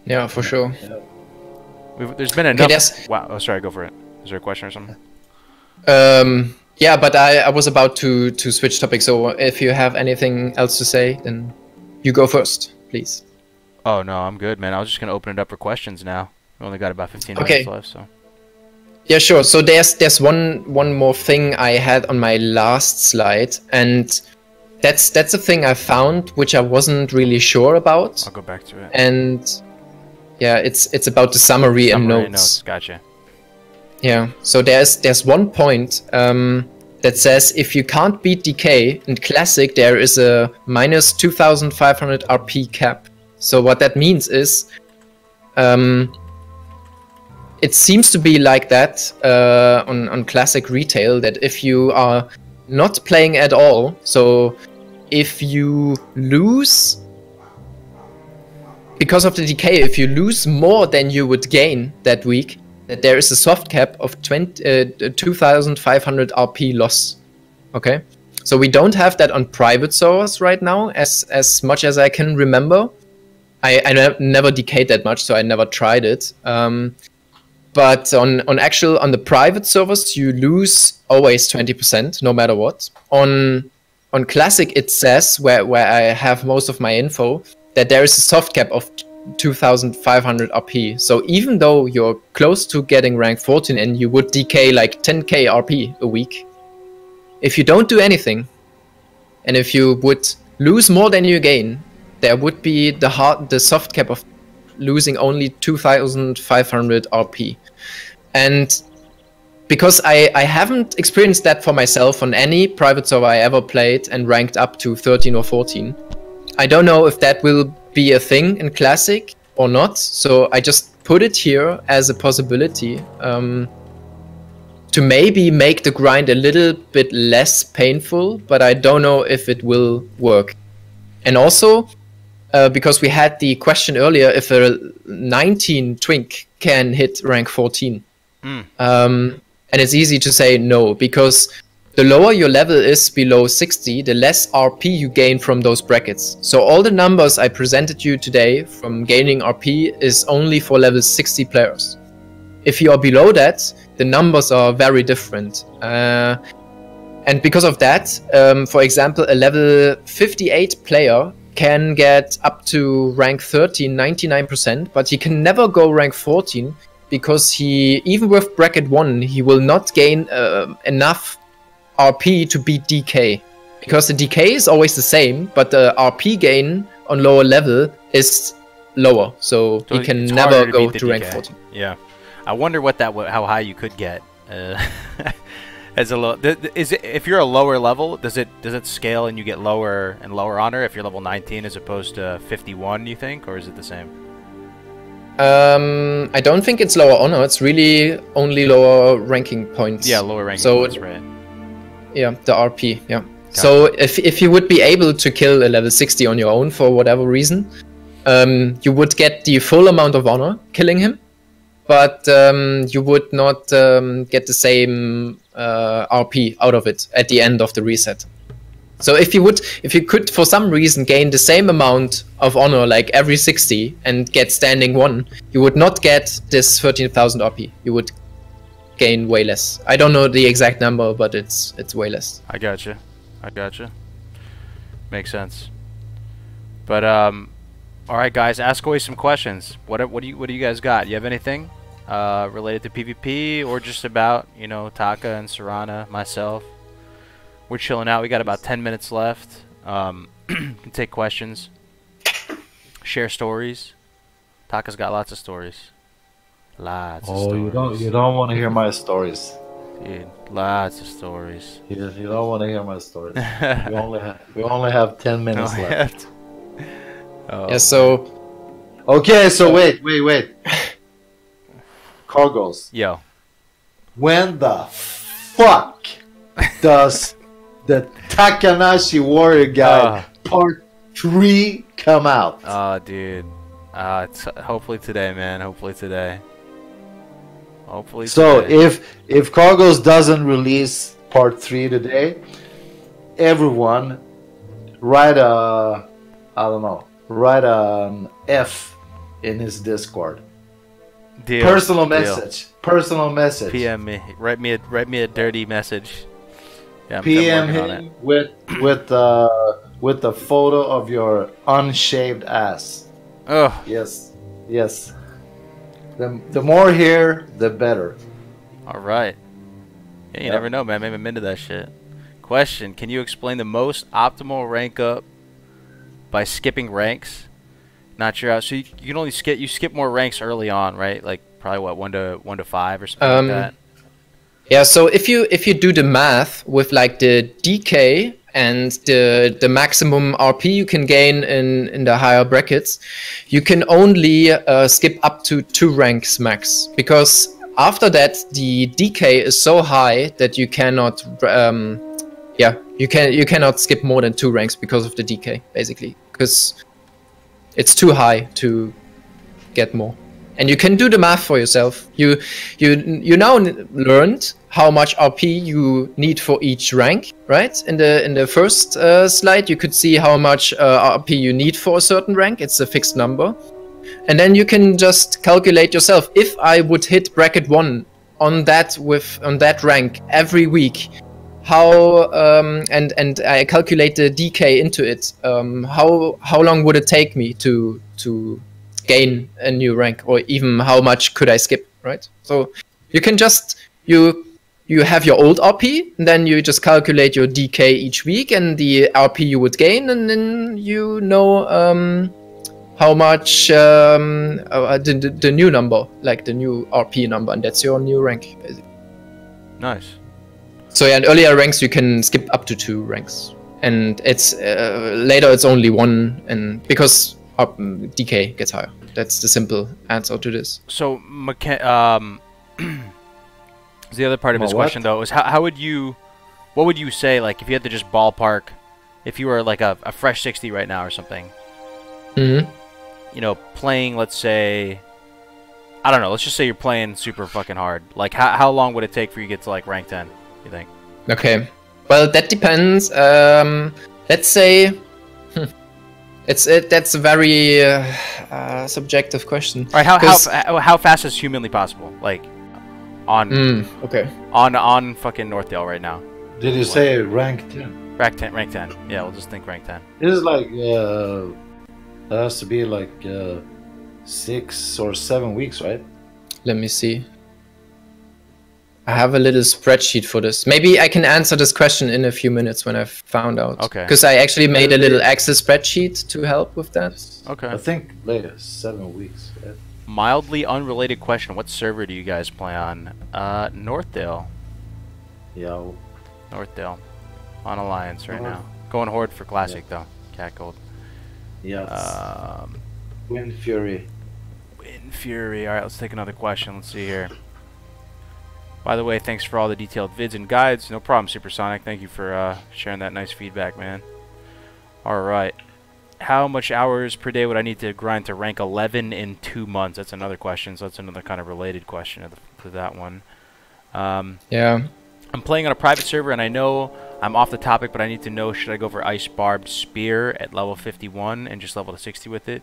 yeah, for sure. There's been enough. Wow. Oh, sorry. Go for it. Is there a question or something? Yeah, but I was about to switch topics. So if you have anything else to say, then you go first, please. Oh no, I'm good, man. I was just gonna open it up for questions now. We only got about 15 minutes left, so. Yeah, sure. So there's one more thing I had on my last slide, and that's a thing I found which I wasn't really sure about. I'll go back to it. And yeah, it's about the summary and notes. Gotcha. Yeah, so there's one point that says if you can't beat DK in Classic, there is a minus 2,500 RP cap. So what that means is, it seems to be like that on Classic Retail, that if you are not playing at all, so if you lose, because of the decay, if you lose more than you would gain that week, that there is a soft cap of 2,500 RP loss. Okay, so we don't have that on private servers right now, as much as I can remember. I never decayed that much, so I never tried it. But on the private servers, you lose always 20%, no matter what. On Classic, it says, where I have most of my info, that there is a soft cap of 2,500 RP. So even though you're close to getting rank 14 and you would decay like 10k RP a week, if you don't do anything, and if you would lose more than you gain, there would be the soft cap of losing only 2,500 RP. And because I haven't experienced that for myself on any private server I ever played and ranked up to 13 or 14, I don't know if that will be a thing in Classic or not. So I just put it here as a possibility to maybe make the grind a little bit less painful, but I don't know if it will work. And also, because we had the question earlier, if a 19 twink can hit rank 14. And it's easy to say no, because the lower your level is below 60, the less RP you gain from those brackets. So all the numbers I presented you today from gaining RP is only for level 60 players. If you are below that, the numbers are very different. And because of that, for example, a level 58 player can get up to rank 13, 99%, but he can never go rank 14 because he, even with bracket 1, he will not gain enough RP to beat DK. Because the DK is always the same, but the RP gain on lower level is lower, so he can never go to rank 14. Yeah, I wonder what how high you could get. As a low, if you're a lower level, does it scale and you get lower and lower honor if you're level 19 as opposed to 51? You think, or is it the same? I don't think it's lower honor. It's really only lower ranking points. Yeah, lower ranking points, right? Yeah, the RP. Yeah. Gotcha. So if you would be able to kill a level 60 on your own for whatever reason, you would get the full amount of honor killing him, but you would not get the same RP out of it at the end of the reset. So if you could for some reason gain the same amount of honor like every 60 and get standing 1, you would not get this 13,000 RP. You would gain way less. I don't know the exact number, but it's way less. I gotcha. Makes sense. But all right, guys, ask away some questions. What do you guys got? You have anything related to PvP or just about, you know, Taka and Sorrana, myself? We're chilling out. We got about 10 minutes left. Can take questions, share stories. Taka's got lots of stories. Lots of stories. You don't want to hear my stories. Dude, lots of stories. You don't want to hear my stories. we only have 10 minutes left. Oh. Yeah, so okay, so wait. Kargoz. Yo. When the fuck does the Takanashi Warrior Guide Part 3 come out? Oh, dude. It's hopefully today, man. Hopefully today. So if Kargoz doesn't release Part 3 today, everyone write an F in his Discord. Deal. Personal message. PM me. Write me a dirty message. Yeah, PM him with the photo of your unshaved ass. Oh. Yes. The more hair, the better. All right. Yeah, you never know, man. Maybe I'm into that shit. Question: can you explain the most optimal rank up by skipping ranks? Not sure how. So you can only skip more ranks early on, right? Like probably what 1 to 5 or something like that. Yeah. So if you do the math with like the DK and the maximum RP you can gain in the higher brackets, you can only skip up to 2 ranks max, because after that the DK is so high that you cannot yeah, you cannot skip more than 2 ranks because of the DK, basically, because it's too high to get more. And you can do the math for yourself. You now learned how much RP you need for each rank, right? In the first slide, you could see how much RP you need for a certain rank. It's a fixed number, and then you can just calculate yourself. If I would hit bracket 1 on that rank every week, how and I calculate the DK into it. How long would it take me to gain a new rank, or even how much could I skip, right? So you can just you have your old RP, and then you just calculate your DK each week and the RP you would gain, and then you know how much the new number, like the new RP number, and that's your new rank, basically. Nice. So yeah, in earlier ranks you can skip up to 2 ranks, and it's later it's only 1, and because DK gets higher. That's the simple answer to this. So, the other part of his question though is what would you say, like, if you had to just ballpark, if you were like a fresh 60 right now or something, mm-hmm. you know, playing, let's say, I don't know, let's just say you're playing super fucking hard. Like, how long would it take for you to get to like rank 10? You think? Okay, well that depends. Let's say. That's a very subjective question. All right, how fast is humanly possible? Like, on on fucking Northdale right now. Did you say rank 10? Rank 10. Yeah, we'll just think rank 10. It is like it has to be like 6 or 7 weeks, right? Let me see. I have a little spreadsheet for this. Maybe I can answer this question in a few minutes when I've found out. Okay. Because I actually made a little Excel spreadsheet to help with that. Okay. I think later 7 weeks. Right? Mildly unrelated question. What server do you guys play on? Northdale. Yeah. Northdale. On Alliance right now. Going Horde for Classic though. Cat Gold. Yeah. Wind Fury. Wind Fury. Alright, let's take another question. Let's see here. By the way, thanks for all the detailed vids and guides. No problem, Supersonic. Thank you for sharing that nice feedback, man. Alright. How much hours per day would I need to grind to rank 11 in 2 months? That's another question, so that's another kind of related question to that one. Yeah. I'm playing on a private server, and I know I'm off the topic, but I need to know, should I go for Ice Barbed Spear at level 51 and just level to 60 with it?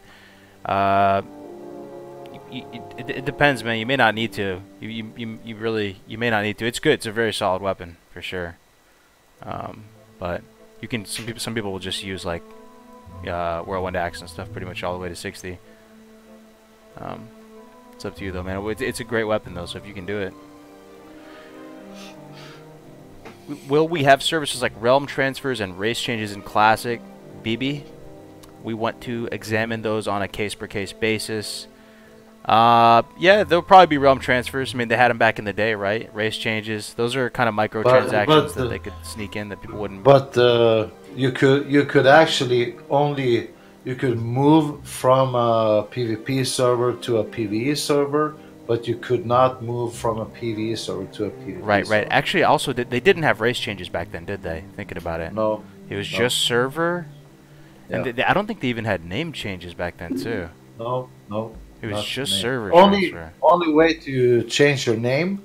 It depends, man. You may not need to. You may not need to. It's good. It's a very solid weapon for sure. But you can. Some people will just use like whirlwind axe and stuff, pretty much all the way to 60. It's up to you though, man. It's a great weapon though, so if you can do it. Will we have services like realm transfers and race changes in Classic, BB? We want to examine those on a case-per-case basis. Yeah, there'll probably be realm transfers. I mean, they had them back in the day, right? Race changes. Those are kind of microtransactions that they could sneak in that people wouldn't. But you could actually only move from a PvP server to a PvE server, but you could not move from a PvE server to a PvP Right. server. Actually, also, they didn't have race changes back then, did they? Thinking about it. No. It was just server. Yeah. And I don't think they even had name changes back then, too. No. It was just name. server transfer. Only way to change your name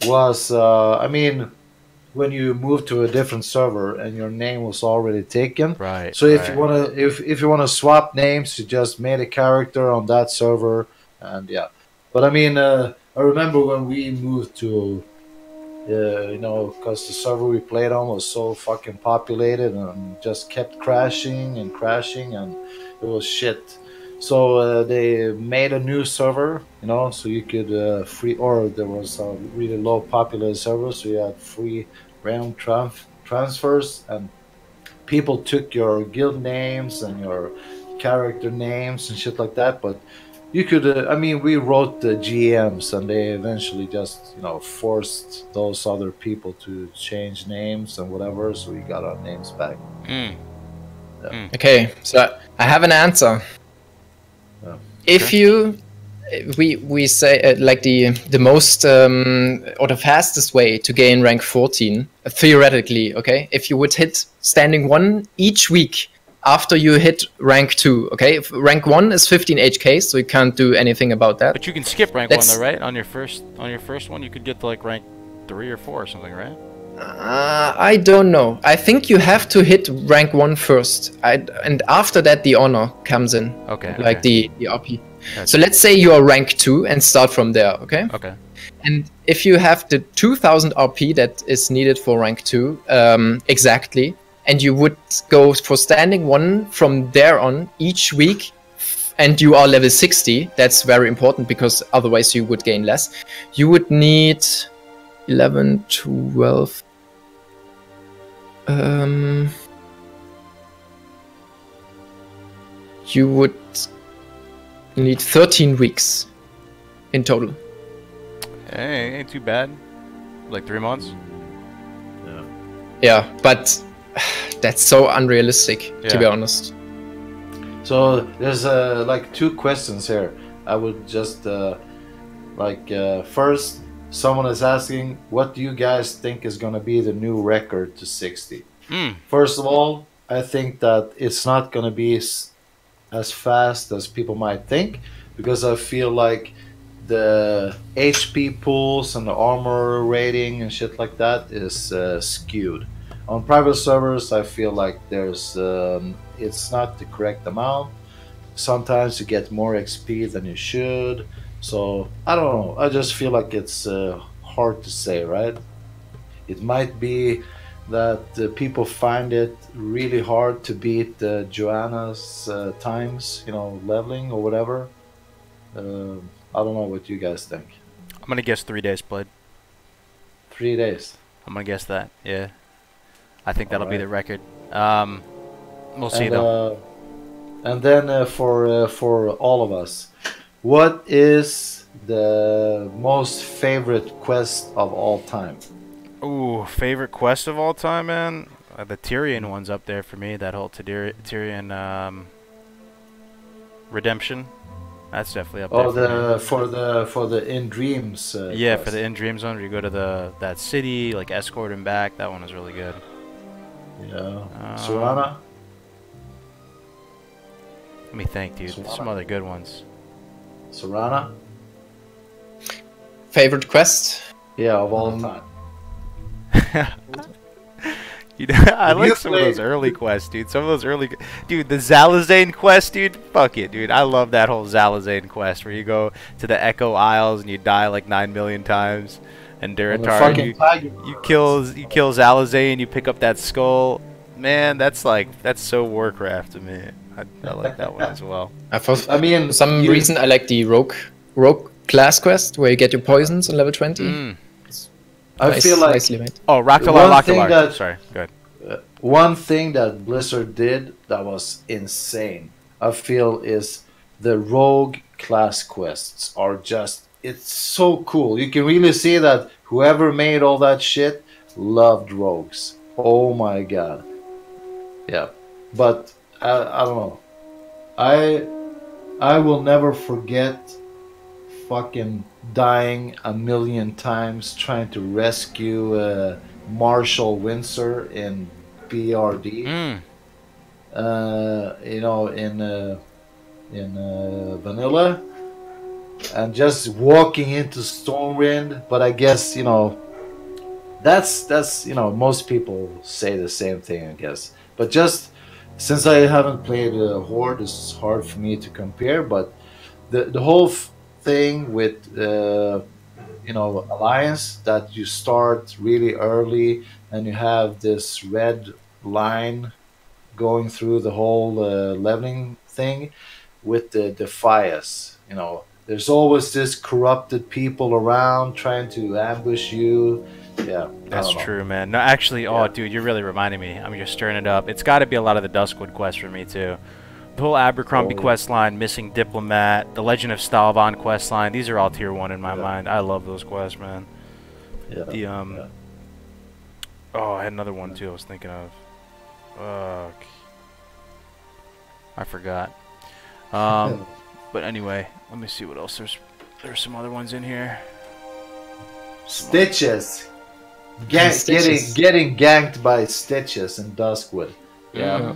was, I mean, when you moved to a different server and your name was already taken. Right. So if you wanna swap names, you just made a character on that server, and yeah. But I mean, I remember when we moved to, you know, because the server we played on was so fucking populated and just kept crashing, and it was shit. So they made a new server, you know, so you could there was a really low populated server, so you had free realm transfers, and people took your guild names and your character names and shit like that. But you could, I mean, we wrote the GMs, and they eventually just, you know, forced those other people to change names and whatever, so we got our names back. Yeah. Okay, so I have an answer. Yeah. If you we say like the most or the fastest way to gain rank 14 theoretically. Okay, if you would hit standing 1 each week after you hit rank 2. Okay, if rank 1 is 15 HK, so you can't do anything about that. But you can skip rank 1 though, right? On your first one, you could get to like rank 3 or 4 or something, right? I don't know. I think you have to hit rank 1 first, and after that the honor comes in. Okay. Like the RP. Gotcha. So let's say you are rank 2 and start from there. Okay. Okay. And if you have the 2000 RP that is needed for rank 2 exactly, and you would go for standing 1 from there on each week, and you are level 60, that's very important because otherwise you would gain less. You would need 11, 12. You would need 13 weeks in total. Hey, ain't too bad. Like 3 months. Yeah, but that's so unrealistic, to be honest. So there's like 2 questions here. I would just first, someone is asking, what do you guys think is going to be the new record to 60? First of all, I think that it's not going to be as fast as people might think, because I feel like the HP pools and the armor rating and shit like that is skewed. On private servers, I feel like there's it's not the correct amount. Sometimes you get more XP than you should. So I don't know. I just feel like it's hard to say, right? It might be that people find it really hard to beat Joanna's times, you know, leveling or whatever. I don't know what you guys think. I'm gonna guess 3 days played. 3 days. I'm gonna guess that. Yeah. I think that'll be the record. We'll see though. And then for all of us, what is the most favorite quest of all time? Ooh, favorite quest of all time, man. The Tyrion one's up there for me. That whole Tyrion redemption. That's definitely up there. Oh, for the In Dreams. Yeah, quest. for the In Dreams one, where you go to that city, like escort him back. That one is really good. Yeah. Sorrana. Let me think, dude. There's some other good ones. Sorrana. Favorite quest? Yeah, of all time. I like some of those early quests, dude. Some of those early, dude. The Zalazane quest, dude. Fuck it, dude. I love that whole Zalazane quest where you go to the Echo Isles and you die like 9 million times. And Duratar, you kill Zalazane, you pick up that skull. Man, that's so Warcraft to me. I like that one as well. I mean, for some reason I like the rogue class quest where you get your poisons on level 20. I feel like Rockalar. Sorry, go ahead. One thing that Blizzard did that was insane, I feel, is the rogue class quests are just, it's so cool. You can really see that whoever made all that shit loved rogues. Oh my god. Yeah, but I don't know. I will never forget fucking dying a million times trying to rescue Marshall Windsor in BRD. You know, in vanilla, and just walking into Stormwind. But I guess, you know, that's you know, most people say the same thing, I guess. But just since I haven't played Horde, it's hard for me to compare. But the whole thing with you know, Alliance, that you start really early and you have this red line going through the whole leveling thing with the Defias. You know, there's always this corrupted people around trying to ambush you. Yeah, that's true, man. No, actually, oh, dude, you're really reminding me. I'm just stirring it up. It's got to be a lot of the Duskwood quests for me too. The whole Abercrombie quest line, Missing Diplomat, the Legend of Stalvan quest line. These are all tier 1 in my mind. I love those quests, man. Yeah. Oh, I had another one too. I was thinking of. Fuck. I forgot. But anyway, let me see what else. There's some other ones in here. Stitches. Stitches. Getting ganked by Stitches in Duskwood. Yeah.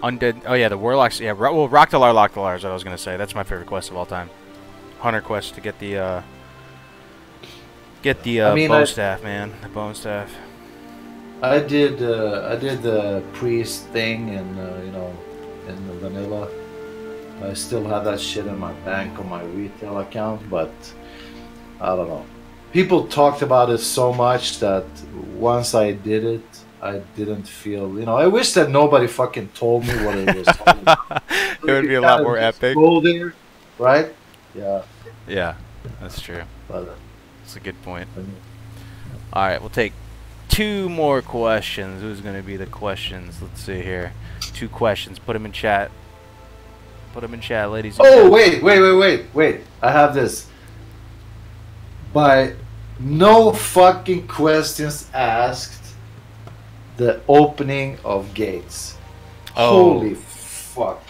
Undead. Oh yeah, the Warlocks. Yeah, well, Rocktalar Locktalar is what I was gonna say. That's my favorite quest of all time. Hunter quest to get the bone staff, man. The bone staff. I did the priest thing in in the vanilla. I still have that shit in my bank on my retail account, but I don't know. People talked about it so much that once I did it, I didn't feel, I wish that nobody fucking told me what it was. It would be a lot more epic. Go there, right? Yeah. Yeah, that's true. But, that's a good point. All right, we'll take 2 more questions. Who's going to be the questions? Let's see here. 2 questions. Put them in chat. Put them in chat, ladies and gentlemen. Wait. I have this. By no fucking questions asked, the opening of gates. Oh. Holy fuck.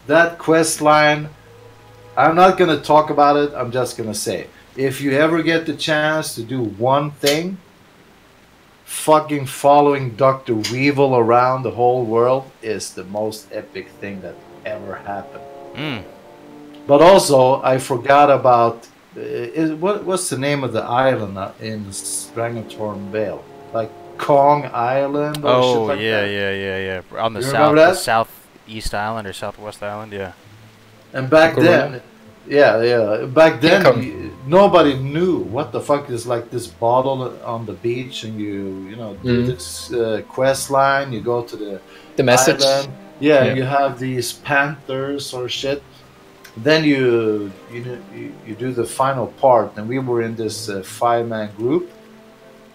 That quest line, I'm not going to talk about it. I'm just going to say, if you ever get the chance to do one thing, fucking following Dr. Weevil around the whole world is the most epic thing that ever happened. But also, I forgot about what's the name of the island in Stranglethorn Vale? Like Kong Island or shit like that? Yeah. On the southeast island or southwest island, yeah. And back then, back then, nobody knew what the fuck is like this bottle on the beach, and you do this quest line. You go to the message. Island. Yeah, you have these panthers or shit. Then you do the final part, and we were in this 5-man group,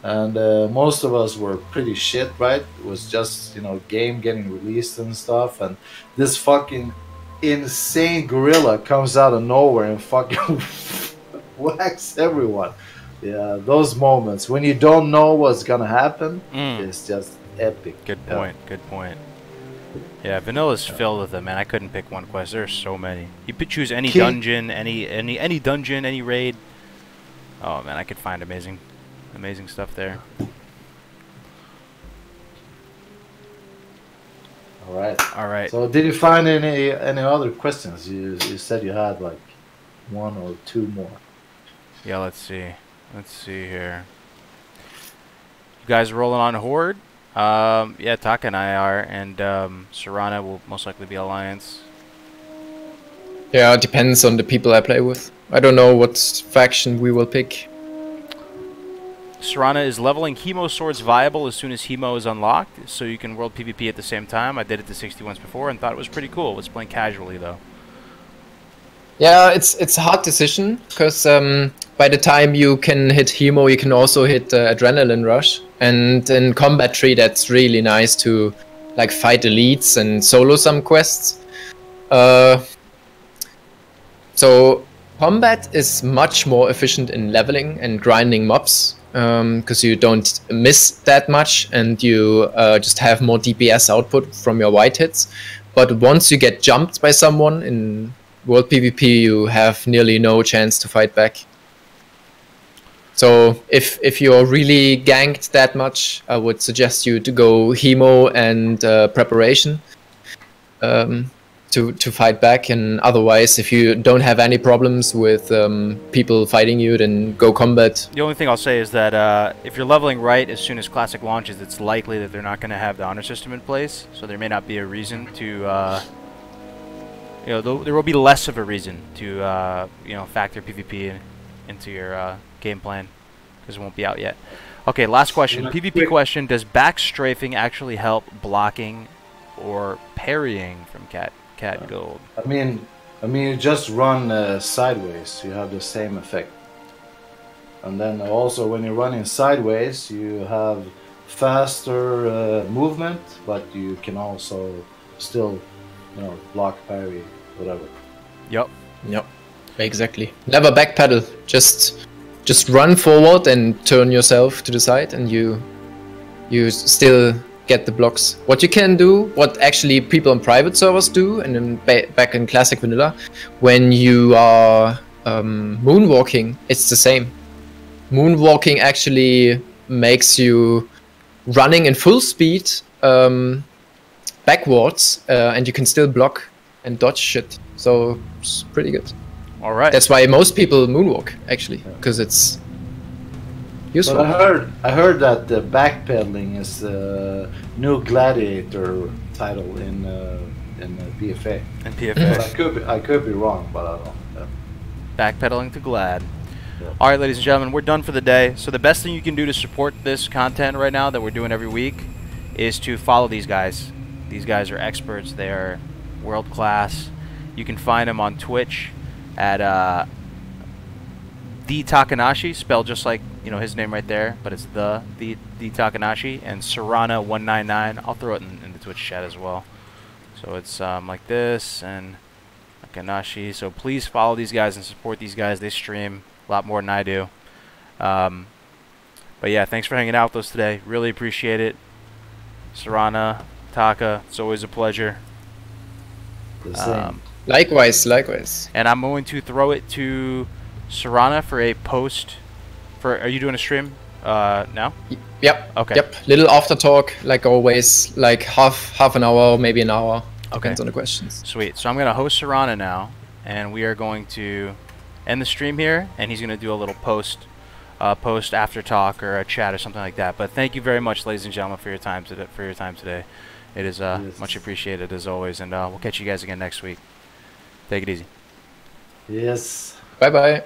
and most of us were pretty shit, right? It was just game getting released and stuff, and this fucking insane gorilla comes out of nowhere and fucking whacks everyone. Yeah, those moments when you don't know what's gonna happen, it's just epic. Good point. Yeah, Vanilla's filled with them, man. I couldn't pick one quest. There's so many. You could choose any dungeon, any dungeon, any raid. Oh man, I could find amazing stuff there. All right. So, did you find any other questions? You said you had like 1 or 2 more. Yeah, let's see. Let's see here. You guys rolling on Horde? Yeah, Taka and I are, and Sorrana will most likely be Alliance. Yeah, it depends on the people I play with. I don't know what faction we will pick. Sorrana is leveling Hemo swords viable as soon as Hemo is unlocked, so you can world PvP at the same time. I did it to 60 once before and thought it was pretty cool. Was playing casually though. Yeah, it's a hard decision, because by the time you can hit Hemo, you can also hit Adrenaline Rush. And in Combat Tree, that's really nice to like fight elites and solo some quests. So Combat is much more efficient in leveling and grinding mobs, because you don't miss that much and you just have more DPS output from your white hits. But once you get jumped by someone in World PvP, you have nearly no chance to fight back. So if you're really ganked that much, I would suggest you to go Hemo and Preparation to fight back. And otherwise, if you don't have any problems with people fighting you, then go Combat. The only thing I'll say is that if you're leveling right as soon as Classic launches, it's likely that they're not going to have the honor system in place. So there may not be a reason to... there will be less of a reason to factor PvP into your game plan, because it won't be out yet. Okay, last question. PvP question: does back strafing actually help blocking or parrying from Cat Gold? I mean, you just run sideways. You have the same effect. And then also when you're running sideways, you have faster movement, but you can also still, block, parry, whatever. Yep. Exactly. Never backpedal. Just run forward and turn yourself to the side, and you still get the blocks. What you can do, what actually people on private servers do, and then back in classic vanilla, when you are moonwalking, it's the same. Moonwalking actually makes you running in full speed backwards, and you can still block and dodge shit. So it's pretty good. All right. That's why most people moonwalk actually, because it's useful. But I heard that the backpedaling is the new gladiator title in PFA. And PFA. I could be wrong, but I don't know. Backpedaling to glad. Yeah. All right, ladies and gentlemen, we're done for the day. So the best thing you can do to support this content right now that we're doing every week is to follow these guys. These guys are experts. They are world class. You can find them on Twitch at the Takanashi, spelled just like his name right there, but it's the Takanashi, and Sorrana 199. I'll throw it in the Twitch chat as well. So it's like this and Takanashi. So please follow these guys and support these guys. They stream a lot more than I do. But yeah, thanks for hanging out with us today. Really appreciate it. Sorrana, Taka, it's always a pleasure. The same. Likewise, likewise. And I'm going to throw it to Sorrana for a post. Are you doing a stream now? Yep. Okay. Yep. Little after talk, like always, like half an hour, maybe an hour. Depends on the questions. Sweet. So I'm going to host Sorrana now, and we are going to end the stream here, and he's going to do a little post after talk or a chat or something like that. But thank you very much, ladies and gentlemen, for your time today. It is Yes. much appreciated as always, and we'll catch you guys again next week. Take it easy. Yes. Bye bye.